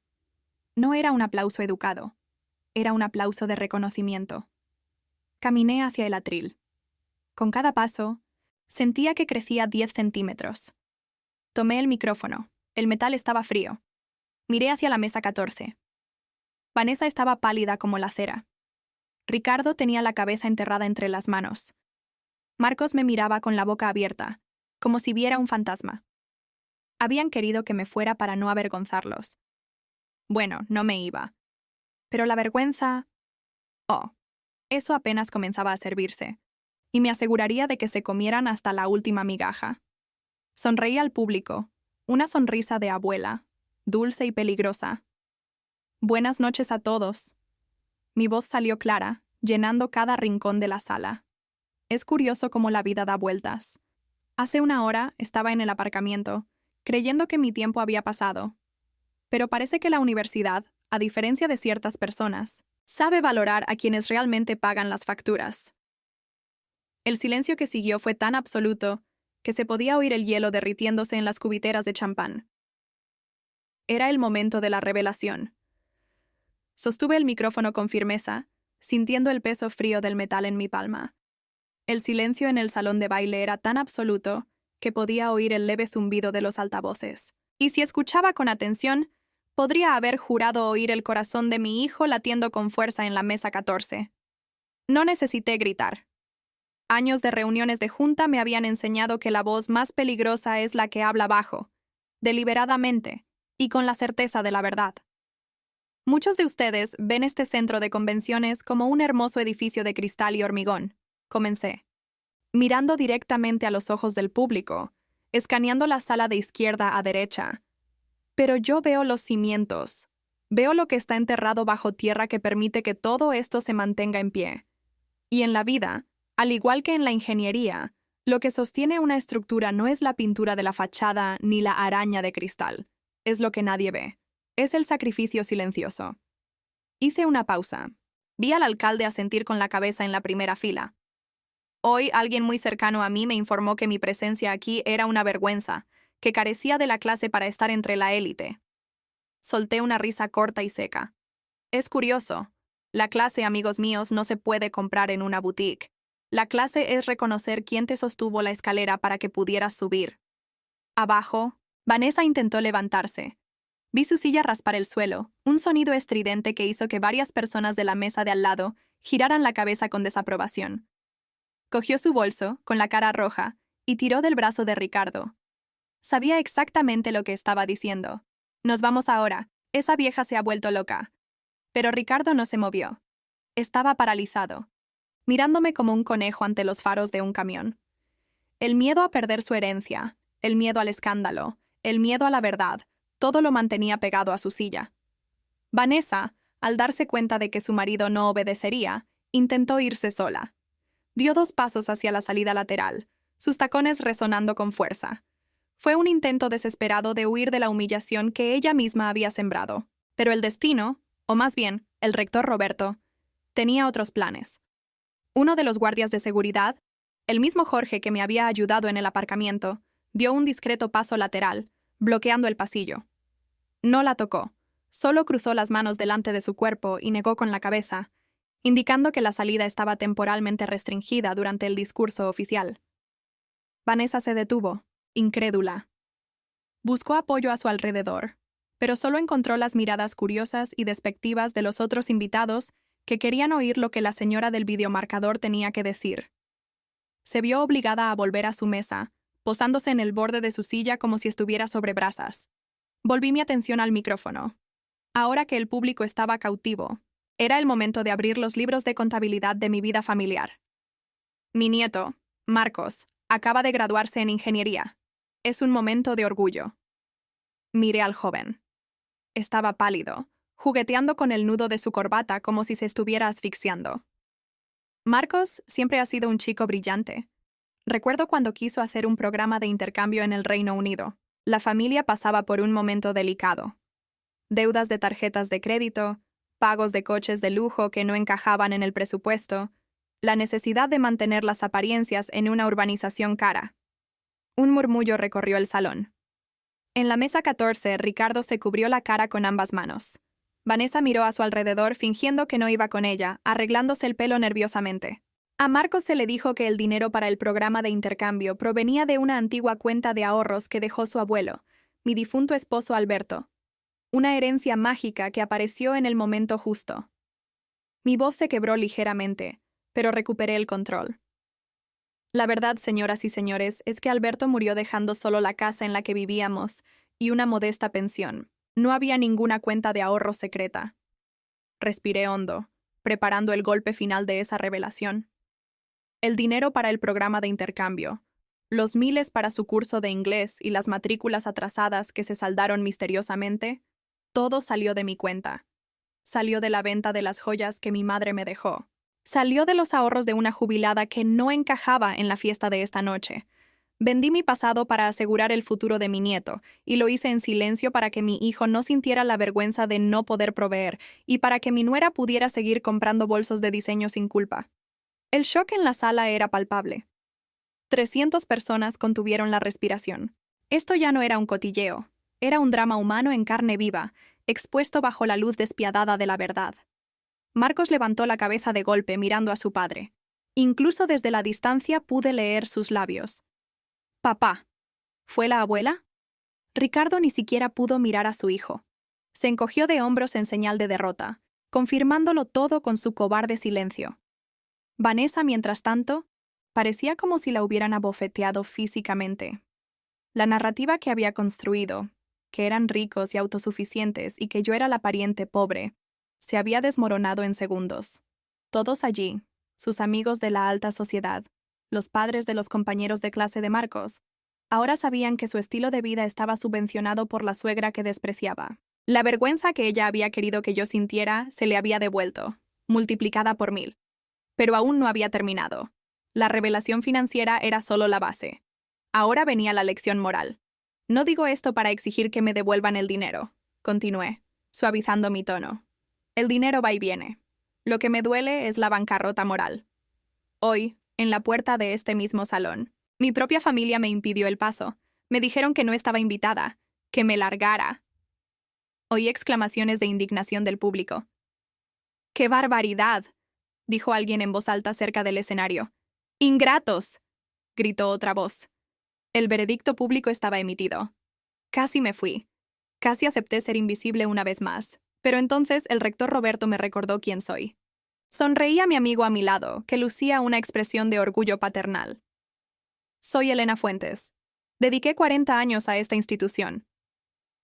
No era un aplauso educado, era un aplauso de reconocimiento. Caminé hacia el atril. Con cada paso, sentía que crecía 10 centímetros. Tomé el micrófono. El metal estaba frío. Miré hacia la mesa 14. Vanessa estaba pálida como la cera. Ricardo tenía la cabeza enterrada entre las manos. Marcos me miraba con la boca abierta, como si viera un fantasma. Habían querido que me fuera para no avergonzarlos. Bueno, no me iba. Pero la vergüenza... Oh, eso apenas comenzaba a servirse, y me aseguraría de que se comieran hasta la última migaja. Sonreí al público, una sonrisa de abuela, dulce y peligrosa. Buenas noches a todos. Mi voz salió clara, llenando cada rincón de la sala. Es curioso cómo la vida da vueltas. Hace una hora estaba en el aparcamiento, creyendo que mi tiempo había pasado. Pero parece que la universidad, a diferencia de ciertas personas, sabe valorar a quienes realmente pagan las facturas. El silencio que siguió fue tan absoluto que se podía oír el hielo derritiéndose en las cubiteras de champán. Era el momento de la revelación. Sostuve el micrófono con firmeza, sintiendo el peso frío del metal en mi palma. El silencio en el salón de baile era tan absoluto que podía oír el leve zumbido de los altavoces. Y si escuchaba con atención, podría haber jurado oír el corazón de mi hijo latiendo con fuerza en la mesa 14. No necesité gritar. Años de reuniones de junta me habían enseñado que la voz más peligrosa es la que habla bajo, deliberadamente, y con la certeza de la verdad. Muchos de ustedes ven este centro de convenciones como un hermoso edificio de cristal y hormigón. Comencé, mirando directamente a los ojos del público, escaneando la sala de izquierda a derecha. Pero yo veo los cimientos, veo lo que está enterrado bajo tierra que permite que todo esto se mantenga en pie. Y en la vida, al igual que en la ingeniería, Lo que sostiene una estructura no es la pintura de la fachada ni la araña de cristal. Es lo que nadie ve. Es el sacrificio silencioso. Hice una pausa. Vi al alcalde asentir con la cabeza en la primera fila. Hoy alguien muy cercano a mí me informó que mi presencia aquí era una vergüenza, que carecía de la clase para estar entre la élite. Solté una risa corta y seca. Es curioso. La clase, amigos míos, no se puede comprar en una boutique. La clase es reconocer quién te sostuvo la escalera para que pudieras subir. Abajo, Vanessa intentó levantarse. Vi su silla raspar el suelo, un sonido estridente que hizo que varias personas de la mesa de al lado giraran la cabeza con desaprobación. Cogió su bolso, con la cara roja, y tiró del brazo de Ricardo. Sabía exactamente lo que estaba diciendo. Nos vamos ahora. Esa vieja se ha vuelto loca. Pero Ricardo no se movió. Estaba paralizado, mirándome como un conejo ante los faros de un camión. El miedo a perder su herencia, el miedo al escándalo, el miedo a la verdad, todo lo mantenía pegado a su silla. Vanessa, al darse cuenta de que su marido no obedecería, intentó irse sola. Dio 2 pasos hacia la salida lateral, sus tacones resonando con fuerza. Fue un intento desesperado de huir de la humillación que ella misma había sembrado. Pero el destino, o más bien, el rector Roberto, tenía otros planes. Uno de los guardias de seguridad, el mismo Jorge que me había ayudado en el aparcamiento, dio un discreto paso lateral, bloqueando el pasillo. No la tocó, solo cruzó las manos delante de su cuerpo y negó con la cabeza, indicando que la salida estaba temporalmente restringida durante el discurso oficial. Vanessa se detuvo, incrédula. Buscó apoyo a su alrededor, pero solo encontró las miradas curiosas y despectivas de los otros invitados que querían oír lo que la señora del videomarcador tenía que decir. Se vio obligada a volver a su mesa, posándose en el borde de su silla como si estuviera sobre brasas. Volví mi atención al micrófono. Ahora que el público estaba cautivo, era el momento de abrir los libros de contabilidad de mi vida familiar. Mi nieto, Marcos, acaba de graduarse en ingeniería. Es un momento de orgullo. Miré al joven. Estaba pálido, jugueteando con el nudo de su corbata como si se estuviera asfixiando. Marcos siempre ha sido un chico brillante. Recuerdo cuando quiso hacer un programa de intercambio en el Reino Unido. La familia pasaba por un momento delicado. Deudas de tarjetas de crédito, pagos de coches de lujo que no encajaban en el presupuesto, la necesidad de mantener las apariencias en una urbanización cara. Un murmullo recorrió el salón. En la mesa 14, Ricardo se cubrió la cara con ambas manos. Vanessa miró a su alrededor fingiendo que no iba con ella, arreglándose el pelo nerviosamente. A Marcos se le dijo que el dinero para el programa de intercambio provenía de una antigua cuenta de ahorros que dejó su abuelo, mi difunto esposo Alberto. Una herencia mágica que apareció en el momento justo. Mi voz se quebró ligeramente, pero recuperé el control. La verdad, señoras y señores, es que Alberto murió dejando solo la casa en la que vivíamos y una modesta pensión. No había ninguna cuenta de ahorro secreta. Respiré hondo, preparando el golpe final de esa revelación. El dinero para el programa de intercambio, los miles para su curso de inglés y las matrículas atrasadas que se saldaron misteriosamente, todo salió de mi cuenta. Salió de la venta de las joyas que mi madre me dejó. Salió de los ahorros de una jubilada que no encajaba en la fiesta de esta noche. Vendí mi pasado para asegurar el futuro de mi nieto, y lo hice en silencio para que mi hijo no sintiera la vergüenza de no poder proveer, y para que mi nuera pudiera seguir comprando bolsos de diseño sin culpa. El shock en la sala era palpable. 300 personas contuvieron la respiración. Esto ya no era un cotilleo, era un drama humano en carne viva, expuesto bajo la luz despiadada de la verdad. Marcos levantó la cabeza de golpe mirando a su padre. Incluso desde la distancia pude leer sus labios. «Papá». ¿Fue la abuela? Ricardo ni siquiera pudo mirar a su hijo. Se encogió de hombros en señal de derrota, confirmándolo todo con su cobarde silencio. Vanessa, mientras tanto, parecía como si la hubieran abofeteado físicamente. La narrativa que había construido, que eran ricos y autosuficientes y que yo era la pariente pobre, se había desmoronado en segundos. Todos allí, sus amigos de la alta sociedad, los padres de los compañeros de clase de Marcos, ahora sabían que su estilo de vida estaba subvencionado por la suegra que despreciaba. La vergüenza que ella había querido que yo sintiera se le había devuelto, multiplicada por 1000. Pero aún no había terminado. La revelación financiera era solo la base. Ahora venía la lección moral. No digo esto para exigir que me devuelvan el dinero, continué, suavizando mi tono. El dinero va y viene. Lo que me duele es la bancarrota moral. Hoy, en la puerta de este mismo salón, mi propia familia me impidió el paso. Me dijeron que no estaba invitada, que me largara. Oí exclamaciones de indignación del público. ¡Qué barbaridad!, dijo alguien en voz alta cerca del escenario. ¡Ingratos!, gritó otra voz. El veredicto público estaba emitido. Casi me fui. Casi acepté ser invisible una vez más. Pero entonces el rector Roberto me recordó quién soy. Sonreí a mi amigo a mi lado, que lucía una expresión de orgullo paternal. Soy Elena Fuentes. Dediqué 40 años a esta institución.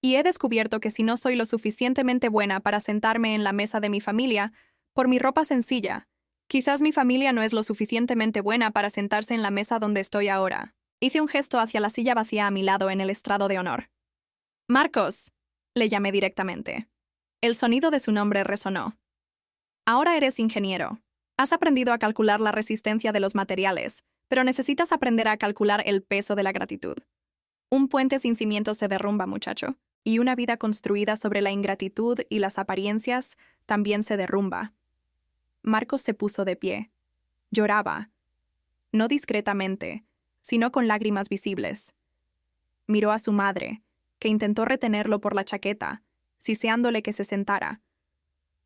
Y he descubierto que si no soy lo suficientemente buena para sentarme en la mesa de mi familia, por mi ropa sencilla, quizás mi familia no es lo suficientemente buena para sentarse en la mesa donde estoy ahora. Hice un gesto hacia la silla vacía a mi lado en el estrado de honor. Marcos, le llamé directamente. El sonido de su nombre resonó. Ahora eres ingeniero. Has aprendido a calcular la resistencia de los materiales, pero necesitas aprender a calcular el peso de la gratitud. Un puente sin cimientos se derrumba, muchacho, y una vida construida sobre la ingratitud y las apariencias también se derrumba. Marcos se puso de pie. Lloraba. No discretamente, sino con lágrimas visibles. Miró a su madre, que intentó retenerlo por la chaqueta, siseándole que se sentara.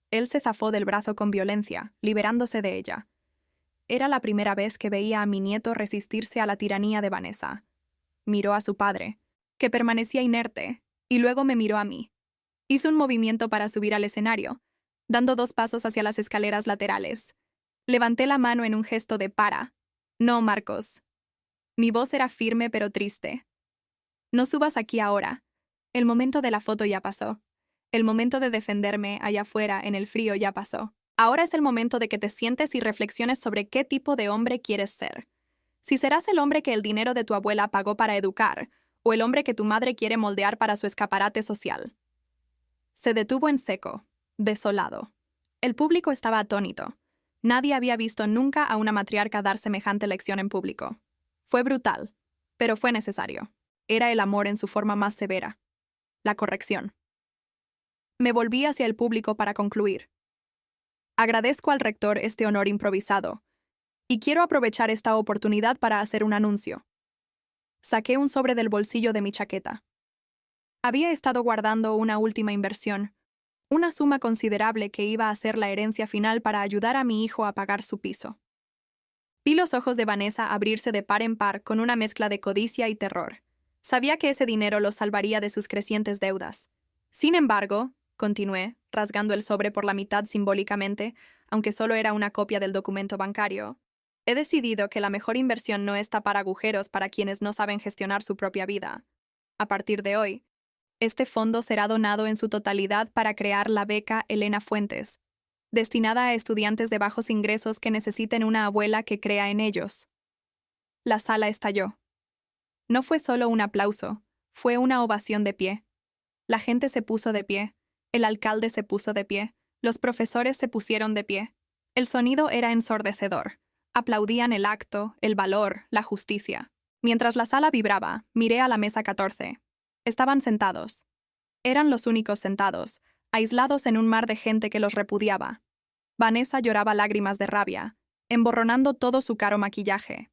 Él se zafó del brazo con violencia, liberándose de ella. Era la primera vez que veía a mi nieto resistirse a la tiranía de Vanessa. Miró a su padre, que permanecía inerte, y luego me miró a mí. Hizo un movimiento para subir al escenario, dando 2 pasos hacia las escaleras laterales. Levanté la mano en un gesto de para. No, Marcos. Mi voz era firme pero triste. No subas aquí ahora. El momento de la foto ya pasó. El momento de defenderme allá afuera en el frío ya pasó. Ahora es el momento de que te sientes y reflexiones sobre qué tipo de hombre quieres ser. Si serás el hombre que el dinero de tu abuela pagó para educar, o el hombre que tu madre quiere moldear para su escaparate social. Se detuvo en seco, desolado. El público estaba atónito. Nadie había visto nunca a una matriarca dar semejante lección en público. Fue brutal, pero fue necesario. Era el amor en su forma más severa. La corrección. Me volví hacia el público para concluir. Agradezco al rector este honor improvisado, y quiero aprovechar esta oportunidad para hacer un anuncio. Saqué un sobre del bolsillo de mi chaqueta. Había estado guardando una última inversión, una suma considerable que iba a ser la herencia final para ayudar a mi hijo a pagar su piso. Vi los ojos de Vanessa abrirse de par en par con una mezcla de codicia y terror. Sabía que ese dinero los salvaría de sus crecientes deudas. Sin embargo, continué, rasgando el sobre por la mitad simbólicamente, aunque solo era una copia del documento bancario, he decidido que la mejor inversión no es tapar agujeros para quienes no saben gestionar su propia vida. A partir de hoy, este fondo será donado en su totalidad para crear la beca Elena Fuentes, destinada a estudiantes de bajos ingresos que necesiten una abuela que crea en ellos. La sala estalló. No fue solo un aplauso, fue una ovación de pie. La gente se puso de pie, el alcalde se puso de pie, los profesores se pusieron de pie. El sonido era ensordecedor. Aplaudían el acto, el valor, la justicia. Mientras la sala vibraba, miré a la mesa 14. Estaban sentados. Eran los únicos sentados, aislados en un mar de gente que los repudiaba. Vanessa lloraba lágrimas de rabia, emborronando todo su caro maquillaje.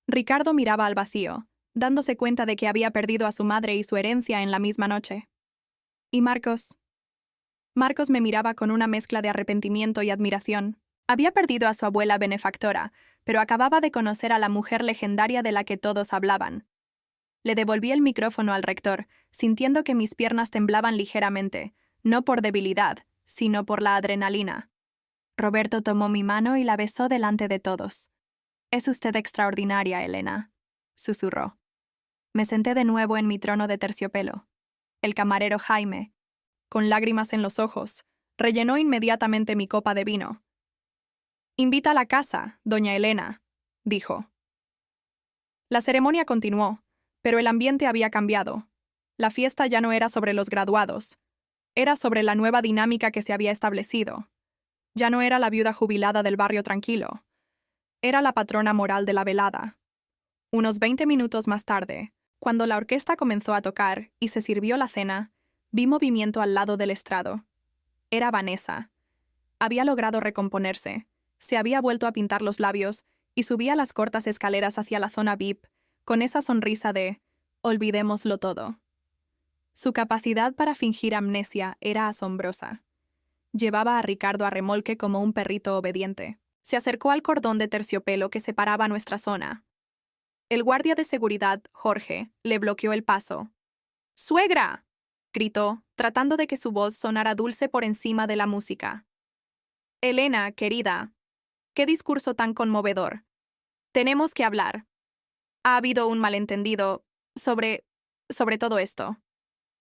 Ricardo miraba al vacío, dándose cuenta de que había perdido a su madre y su herencia en la misma noche. ¿Y Marcos? Marcos me miraba con una mezcla de arrepentimiento y admiración. Había perdido a su abuela benefactora, pero acababa de conocer a la mujer legendaria de la que todos hablaban. Le devolví el micrófono al rector, sintiendo que mis piernas temblaban ligeramente, no por debilidad, sino por la adrenalina. Roberto tomó mi mano y la besó delante de todos. «Es usted extraordinaria, Elena», susurró. Me senté de nuevo en mi trono de terciopelo. El camarero Jaime, con lágrimas en los ojos, rellenó inmediatamente mi copa de vino. «Invita a la casa, doña Elena», dijo. La ceremonia continuó, pero el ambiente había cambiado. La fiesta ya no era sobre los graduados. Era sobre la nueva dinámica que se había establecido. Ya no era la viuda jubilada del barrio tranquilo. Era la patrona moral de la velada. Unos 20 minutos más tarde, cuando la orquesta comenzó a tocar y se sirvió la cena, vi movimiento al lado del estrado. Era Vanessa. Había logrado recomponerse, se había vuelto a pintar los labios y subía las cortas escaleras hacia la zona VIP, con esa sonrisa de «olvidémoslo todo». Su capacidad para fingir amnesia era asombrosa. Llevaba a Ricardo a remolque como un perrito obediente. Se acercó al cordón de terciopelo que separaba nuestra zona. El guardia de seguridad, Jorge, le bloqueó el paso. «¡Suegra!», gritó, tratando de que su voz sonara dulce por encima de la música. «Elena, querida, qué discurso tan conmovedor. Tenemos que hablar. Ha habido un malentendido sobre todo esto.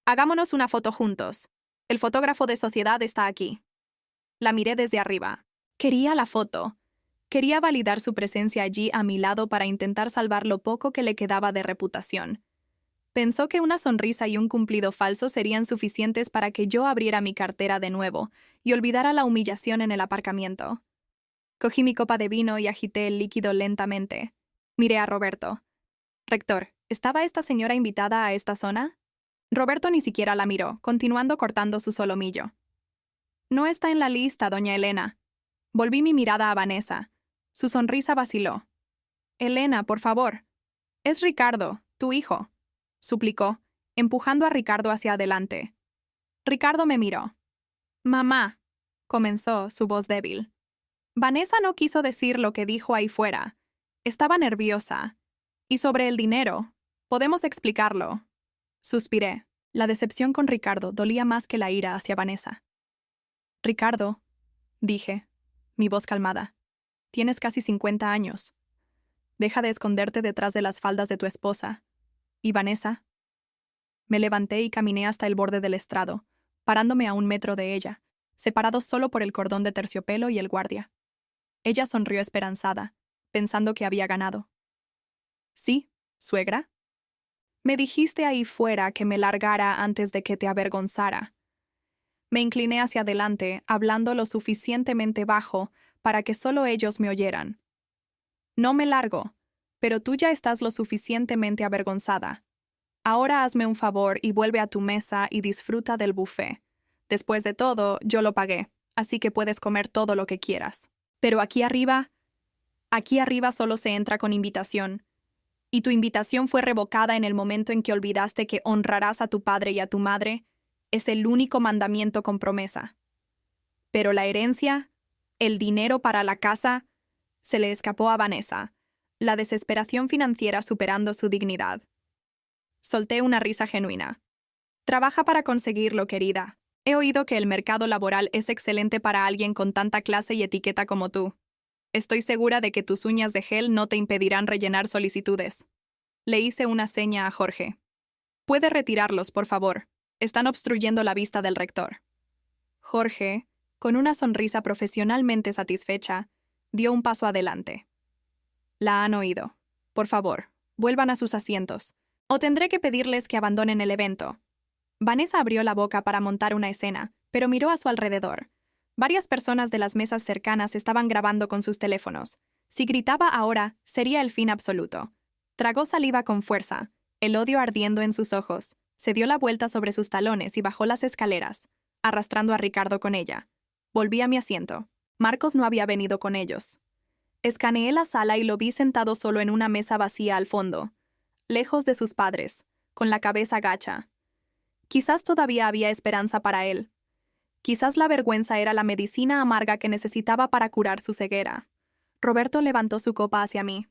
Hagámonos una foto juntos. El fotógrafo de sociedad está aquí». La miré desde arriba. Quería la foto. Quería validar su presencia allí a mi lado para intentar salvar lo poco que le quedaba de reputación. Pensó que una sonrisa y un cumplido falso serían suficientes para que yo abriera mi cartera de nuevo y olvidara la humillación en el aparcamiento. Cogí mi copa de vino y agité el líquido lentamente. Miré a Roberto. «Rector, ¿estaba esta señora invitada a esta zona?» Roberto ni siquiera la miró, continuando cortando su solomillo. «No está en la lista, doña Elena». Volví mi mirada a Vanessa. Su sonrisa vaciló. «Elena, por favor. Es Ricardo, tu hijo», suplicó, empujando a Ricardo hacia adelante. Ricardo me miró. «Mamá», comenzó, su voz débil. Vanessa no quiso decir lo que dijo ahí fuera. Estaba nerviosa. «Y sobre el dinero, podemos explicarlo». Suspiré. La decepción con Ricardo dolía más que la ira hacia Vanessa. «Ricardo», dije, mi voz calmada, «tienes casi 50 años. Deja de esconderte detrás de las faldas de tu esposa. ¿Y Vanessa?» Me levanté y caminé hasta el borde del estrado, parándome a 1 metro de ella, separados solo por el cordón de terciopelo y el guardia. Ella sonrió esperanzada, pensando que había ganado. «¿Sí, suegra? Me dijiste ahí fuera que me largara antes de que te avergonzara». Me incliné hacia adelante, hablando lo suficientemente bajo para que solo ellos me oyeran. «No me largo, pero tú ya estás lo suficientemente avergonzada. Ahora hazme un favor y vuelve a tu mesa y disfruta del buffet. Después de todo, yo lo pagué, así que puedes comer todo lo que quieras. Pero aquí arriba solo se entra con invitación. Y tu invitación fue revocada en el momento en que olvidaste que honrarás a tu padre y a tu madre. Es el único mandamiento con promesa. Pero la herencia, el dinero para la casa, se le escapó a Vanessa, la desesperación financiera superando su dignidad. Solté una risa genuina. «Trabaja para conseguirlo, querida. He oído que el mercado laboral es excelente para alguien con tanta clase y etiqueta como tú. Estoy segura de que tus uñas de gel no te impedirán rellenar solicitudes». Le hice una seña a Jorge. «Puede retirarlos, por favor. Están obstruyendo la vista del rector». Jorge, con una sonrisa profesionalmente satisfecha, dio un paso adelante. «La han oído. Por favor, vuelvan a sus asientos, o tendré que pedirles que abandonen el evento». Vanessa abrió la boca para montar una escena, pero miró a su alrededor. Varias personas de las mesas cercanas estaban grabando con sus teléfonos. Si gritaba ahora, sería el fin absoluto. Tragó saliva con fuerza, el odio ardiendo en sus ojos. Se dio la vuelta sobre sus talones y bajó las escaleras, arrastrando a Ricardo con ella. Volví a mi asiento. Marcos no había venido con ellos. Escaneé la sala y lo vi sentado solo en una mesa vacía al fondo, lejos de sus padres, con la cabeza gacha. Quizás todavía había esperanza para él. Quizás la vergüenza era la medicina amarga que necesitaba para curar su ceguera. Roberto levantó su copa hacia mí.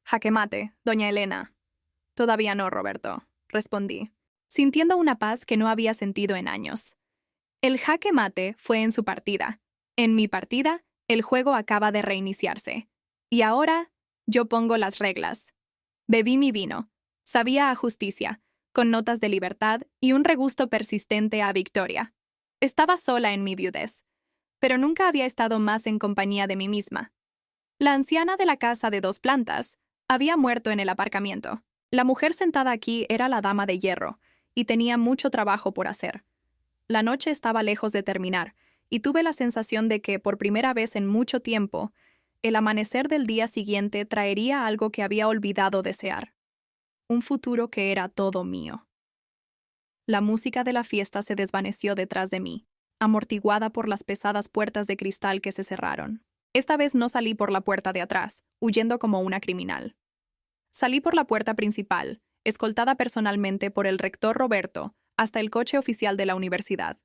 «Jaque mate, doña Elena». «Todavía no, Roberto», respondí, sintiendo una paz que no había sentido en años. El jaque mate fue en su partida. En mi partida, el juego acaba de reiniciarse. Y ahora, yo pongo las reglas. Bebí mi vino. Sabía a justicia, con notas de libertad y un regusto persistente a victoria. Estaba sola en mi viudez, pero nunca había estado más en compañía de mí misma. La anciana de la casa de 2 plantas había muerto en el aparcamiento. La mujer sentada aquí era la dama de hierro, y tenía mucho trabajo por hacer. La noche estaba lejos de terminar, y tuve la sensación de que, por primera vez en mucho tiempo, el amanecer del día siguiente traería algo que había olvidado desear. Un futuro que era todo mío. La música de la fiesta se desvaneció detrás de mí, amortiguada por las pesadas puertas de cristal que se cerraron. Esta vez no salí por la puerta de atrás, huyendo como una criminal. Salí por la puerta principal, escoltada personalmente por el rector Roberto, hasta el coche oficial de la universidad.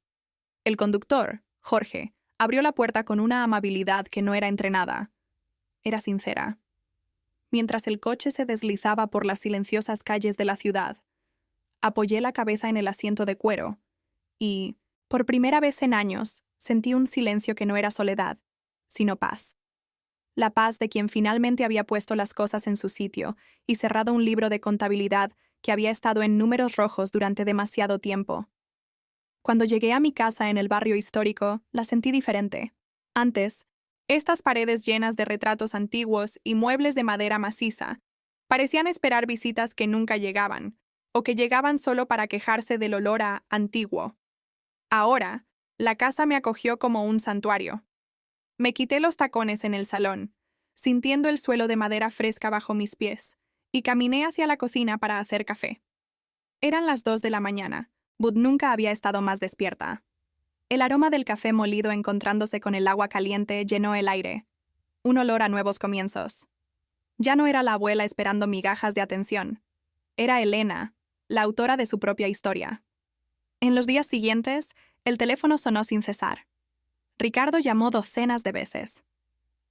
El conductor, Jorge, abrió la puerta con una amabilidad que no era entrenada. Era sincera. Mientras el coche se deslizaba por las silenciosas calles de la ciudad, apoyé la cabeza en el asiento de cuero y, por primera vez en años, sentí un silencio que no era soledad, sino paz. La paz de quien finalmente había puesto las cosas en su sitio y cerrado un libro de contabilidad que había estado en números rojos durante demasiado tiempo. Cuando llegué a mi casa en el barrio histórico, la sentí diferente. Antes, estas paredes llenas de retratos antiguos y muebles de madera maciza parecían esperar visitas que nunca llegaban, o que llegaban solo para quejarse del olor a antiguo. Ahora, la casa me acogió como un santuario. Me quité los tacones en el salón, sintiendo el suelo de madera fresca bajo mis pies, y caminé hacia la cocina para hacer café. Eran las 2 de la mañana. Bud nunca había estado más despierta. El aroma del café molido encontrándose con el agua caliente llenó el aire. Un olor a nuevos comienzos. Ya no era la abuela esperando migajas de atención. Era Elena, la autora de su propia historia. En los días siguientes, el teléfono sonó sin cesar. Ricardo llamó docenas de veces.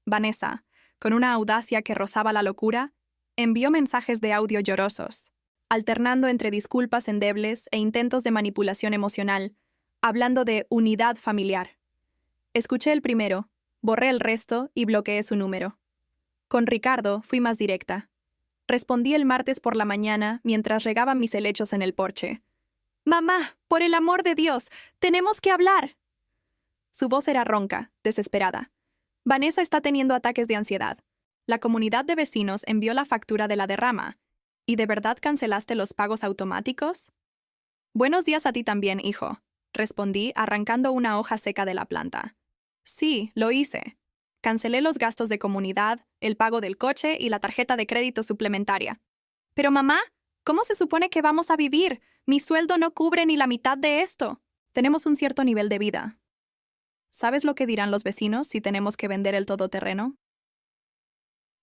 Vanessa, con una audacia que rozaba la locura, envió mensajes de audio llorosos, alternando entre disculpas endebles e intentos de manipulación emocional, hablando de unidad familiar. Escuché el primero, borré el resto y bloqueé su número. Con Ricardo fui más directa. Respondí el martes por la mañana mientras regaba mis helechos en el porche. «Mamá, por el amor de Dios, tenemos que hablar». Su voz era ronca, desesperada. «Vanessa está teniendo ataques de ansiedad. La comunidad de vecinos envió la factura de la derrama. ¿Y de verdad cancelaste los pagos automáticos?» «Buenos días a ti también, hijo», respondí arrancando una hoja seca de la planta. «Sí, lo hice. Cancelé los gastos de comunidad, el pago del coche y la tarjeta de crédito suplementaria». «Pero mamá, ¿cómo se supone que vamos a vivir? Mi sueldo no cubre ni la mitad de esto». «Tenemos un cierto nivel de vida. ¿Sabes lo que dirán los vecinos si tenemos que vender el todoterreno?»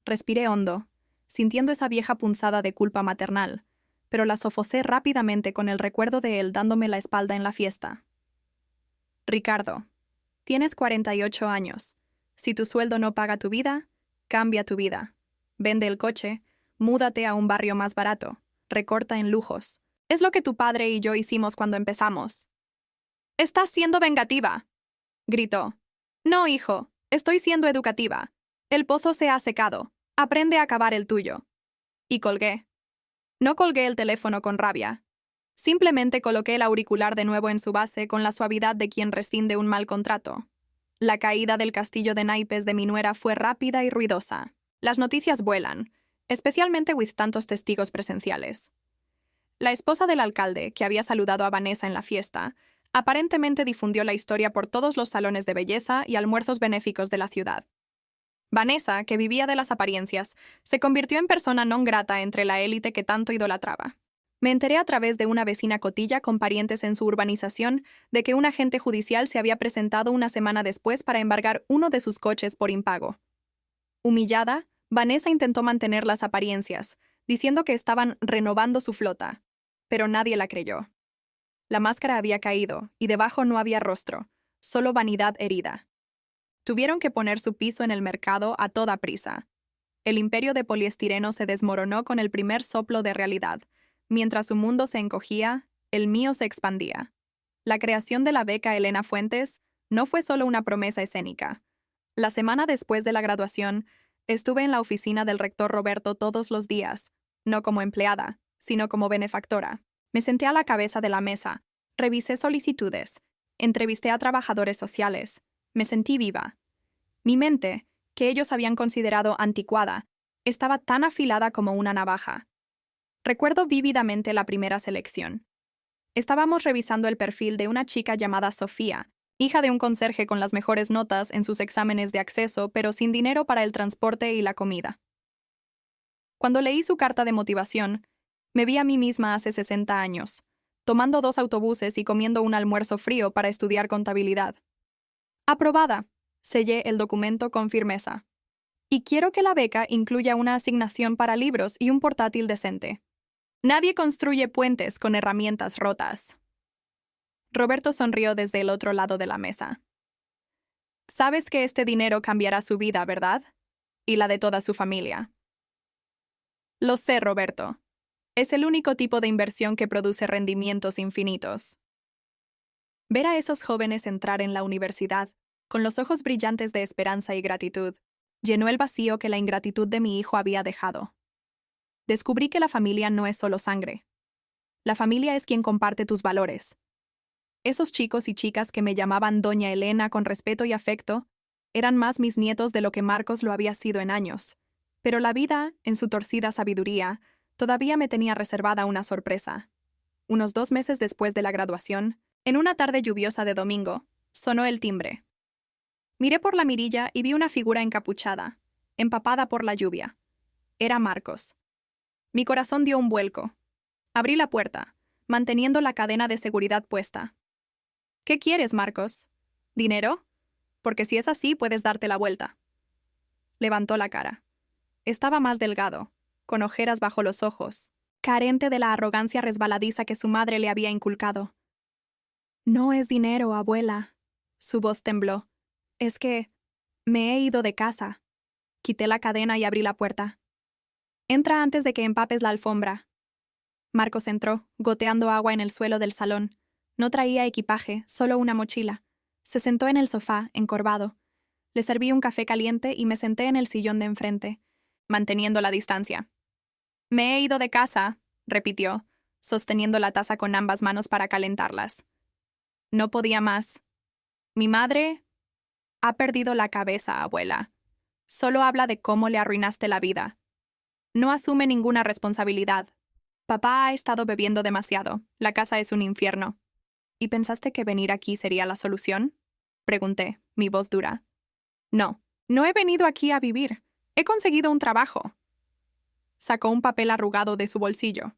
Respiré hondo, sintiendo esa vieja punzada de culpa maternal, pero la sofocé rápidamente con el recuerdo de él dándome la espalda en la fiesta. «Ricardo, tienes 48 años. Si tu sueldo no paga tu vida, cambia tu vida. Vende el coche, múdate a un barrio más barato, recorta en lujos. Es lo que tu padre y yo hicimos cuando empezamos». «Estás siendo vengativa», gritó. «No, hijo, estoy siendo educativa. El pozo se ha secado. Aprende a cavar el tuyo». Y colgué. No colgué el teléfono con rabia. Simplemente coloqué el auricular de nuevo en su base con la suavidad de quien rescinde un mal contrato. La caída del castillo de naipes de mi nuera fue rápida y ruidosa. Las noticias vuelan, especialmente with tantos testigos presenciales. La esposa del alcalde, que había saludado a Vanessa en la fiesta, aparentemente difundió la historia por todos los salones de belleza y almuerzos benéficos de la ciudad. Vanessa, que vivía de las apariencias, se convirtió en persona non grata entre la élite que tanto idolatraba. Me enteré a través de una vecina cotilla con parientes en su urbanización de que un agente judicial se había presentado una semana después para embargar uno de sus coches por impago. Humillada, Vanessa intentó mantener las apariencias, diciendo que estaban renovando su flota, pero nadie la creyó. La máscara había caído y debajo no había rostro, solo vanidad herida. Tuvieron que poner su piso en el mercado a toda prisa. El imperio de poliestireno se desmoronó con el primer soplo de realidad. Mientras su mundo se encogía, el mío se expandía. La creación de la beca Elena Fuentes no fue solo una promesa escénica. La semana después de la graduación, estuve en la oficina del rector Roberto todos los días, no como empleada, sino como benefactora. Me senté a la cabeza de la mesa, revisé solicitudes, entrevisté a trabajadores sociales. Me sentí viva. Mi mente, que ellos habían considerado anticuada, estaba tan afilada como una navaja. Recuerdo vívidamente la primera selección. Estábamos revisando el perfil de una chica llamada Sofía, hija de un conserje con las mejores notas en sus exámenes de acceso, pero sin dinero para el transporte y la comida. Cuando leí su carta de motivación, me vi a mí misma hace 60 años, tomando 2 autobuses y comiendo un almuerzo frío para estudiar contabilidad. Aprobada. Sellé el documento con firmeza. Y quiero que la beca incluya una asignación para libros y un portátil decente. Nadie construye puentes con herramientas rotas. Roberto sonrió desde el otro lado de la mesa. Sabes que este dinero cambiará su vida, ¿verdad? Y la de toda su familia. Lo sé, Roberto. Es el único tipo de inversión que produce rendimientos infinitos. Ver a esos jóvenes entrar en la universidad, con los ojos brillantes de esperanza y gratitud, llenó el vacío que la ingratitud de mi hijo había dejado. Descubrí que la familia no es solo sangre. La familia es quien comparte tus valores. Esos chicos y chicas que me llamaban Doña Elena con respeto y afecto eran más mis nietos de lo que Marcos lo había sido en años. Pero la vida, en su torcida sabiduría, todavía me tenía reservada una sorpresa. Unos 2 meses después de la graduación, en una tarde lluviosa de domingo, sonó el timbre. Miré por la mirilla y vi una figura encapuchada, empapada por la lluvia. Era Marcos. Mi corazón dio un vuelco. Abrí la puerta, manteniendo la cadena de seguridad puesta. ¿Qué quieres, Marcos? ¿Dinero? Porque si es así, puedes darte la vuelta. Levantó la cara. Estaba más delgado, con ojeras bajo los ojos, carente de la arrogancia resbaladiza que su madre le había inculcado. No es dinero, abuela. Su voz tembló. Es que me he ido de casa. Quité la cadena y abrí la puerta. Entra antes de que empapes la alfombra. Marcos entró, goteando agua en el suelo del salón. No traía equipaje, solo una mochila. Se sentó en el sofá, encorvado. Le serví un café caliente y me senté en el sillón de enfrente, manteniendo la distancia. Me he ido de casa, repitió, sosteniendo la taza con ambas manos para calentarlas. No podía más. Mi madre ha perdido la cabeza, abuela. Solo habla de cómo le arruinaste la vida. No asume ninguna responsabilidad. Papá ha estado bebiendo demasiado. La casa es un infierno. ¿Y pensaste que venir aquí sería la solución? Pregunté, mi voz dura. No, no he venido aquí a vivir. He conseguido un trabajo. Sacó un papel arrugado de su bolsillo.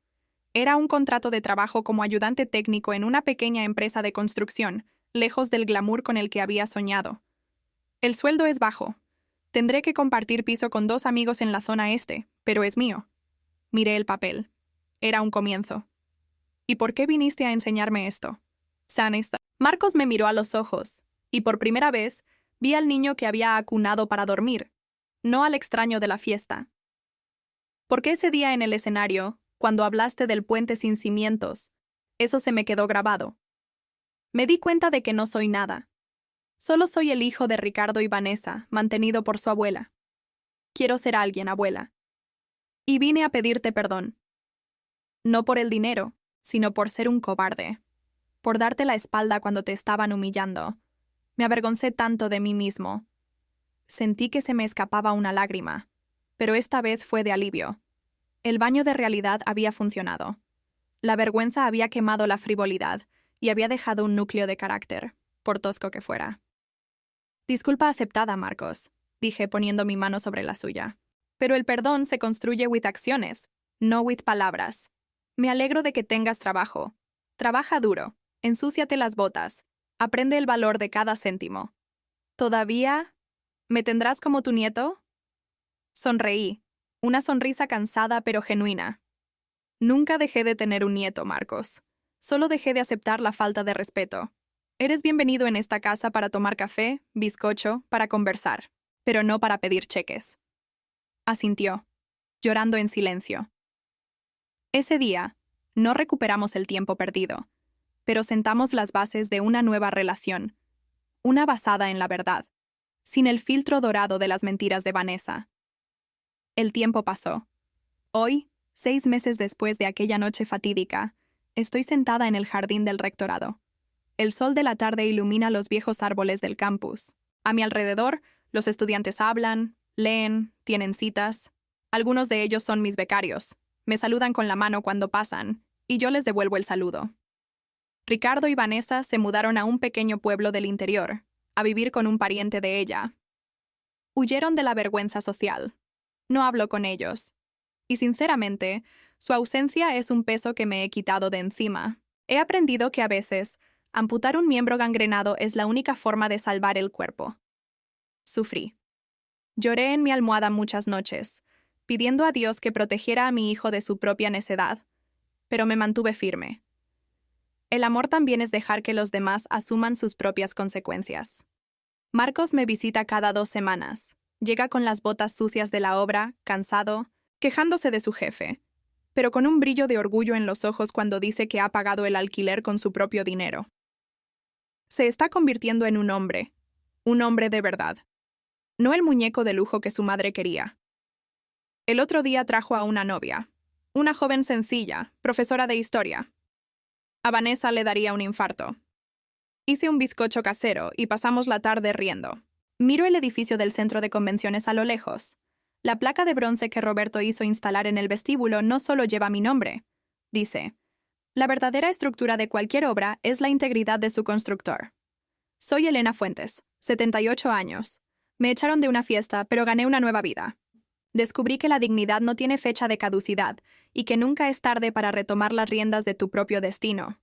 Era un contrato de trabajo como ayudante técnico en una pequeña empresa de construcción, lejos del glamour con el que había soñado. El sueldo es bajo. Tendré que compartir piso con 2 amigos en la zona este, pero es mío. Miré el papel. Era un comienzo. ¿Y por qué viniste a enseñarme esto? Sanista. Marcos me miró a los ojos, y por primera vez vi al niño que había acunado para dormir, no al extraño de la fiesta. Porque ese día en el escenario, cuando hablaste del puente sin cimientos, eso se me quedó grabado. Me di cuenta de que no soy nada. Solo soy el hijo de Ricardo y Vanessa, mantenido por su abuela. Quiero ser alguien, abuela. Y vine a pedirte perdón. No por el dinero, sino por ser un cobarde. Por darte la espalda cuando te estaban humillando. Me avergoncé tanto de mí mismo. Sentí que se me escapaba una lágrima, pero esta vez fue de alivio. El baño de realidad había funcionado. La vergüenza había quemado la frivolidad y había dejado un núcleo de carácter, por tosco que fuera. Disculpa aceptada, Marcos, dije poniendo mi mano sobre la suya. Pero el perdón se construye with acciones, no with palabras. Me alegro de que tengas trabajo. Trabaja duro, ensúciate las botas, aprende el valor de cada céntimo. ¿Todavía me tendrás como tu nieto? Sonreí, una sonrisa cansada pero genuina. Nunca dejé de tener un nieto, Marcos. Solo dejé de aceptar la falta de respeto. Eres bienvenido en esta casa para tomar café, bizcocho, para conversar, pero no para pedir cheques. Asintió, llorando en silencio. Ese día, no recuperamos el tiempo perdido, pero sentamos las bases de una nueva relación, una basada en la verdad, sin el filtro dorado de las mentiras de Vanessa. El tiempo pasó. Hoy, 6 meses después de aquella noche fatídica, estoy sentada en el jardín del rectorado. El sol de la tarde ilumina los viejos árboles del campus. A mi alrededor, los estudiantes hablan, leen, tienen citas. Algunos de ellos son mis becarios. Me saludan con la mano cuando pasan, y yo les devuelvo el saludo. Ricardo y Vanessa se mudaron a un pequeño pueblo del interior, a vivir con un pariente de ella. Huyeron de la vergüenza social. No hablo con ellos. Y sinceramente, su ausencia es un peso que me he quitado de encima. He aprendido que a veces, amputar un miembro gangrenado es la única forma de salvar el cuerpo. Sufrí. Lloré en mi almohada muchas noches, pidiendo a Dios que protegiera a mi hijo de su propia necedad, pero me mantuve firme. El amor también es dejar que los demás asuman sus propias consecuencias. Marcos me visita cada 2 semanas. Llega con las botas sucias de la obra, cansado, quejándose de su jefe, pero con un brillo de orgullo en los ojos cuando dice que ha pagado el alquiler con su propio dinero. Se está convirtiendo en un hombre de verdad, no el muñeco de lujo que su madre quería. El otro día trajo a una novia, una joven sencilla, profesora de historia. A Vanessa le daría un infarto. Hice un bizcocho casero y pasamos la tarde riendo. Miro el edificio del centro de convenciones a lo lejos. La placa de bronce que Roberto hizo instalar en el vestíbulo no solo lleva mi nombre. Dice, la verdadera estructura de cualquier obra es la integridad de su constructor. Soy Elena Fuentes, 78 años. Me echaron de una fiesta, pero gané una nueva vida. Descubrí que la dignidad no tiene fecha de caducidad y que nunca es tarde para retomar las riendas de tu propio destino.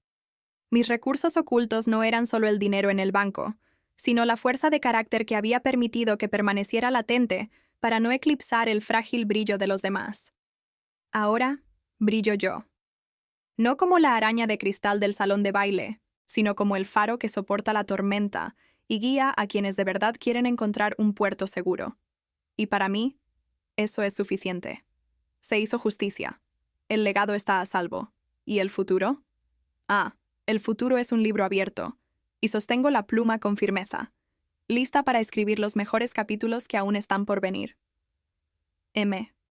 Mis recursos ocultos no eran solo el dinero en el banco, sino la fuerza de carácter que había permitido que permaneciera latente para no eclipsar el frágil brillo de los demás. Ahora, brillo yo. No como la araña de cristal del salón de baile, sino como el faro que soporta la tormenta y guía a quienes de verdad quieren encontrar un puerto seguro. Y para mí, eso es suficiente. Se hizo justicia. El legado está a salvo. ¿Y el futuro? El futuro es un libro abierto, y sostengo la pluma con firmeza, lista para escribir los mejores capítulos que aún están por venir. M.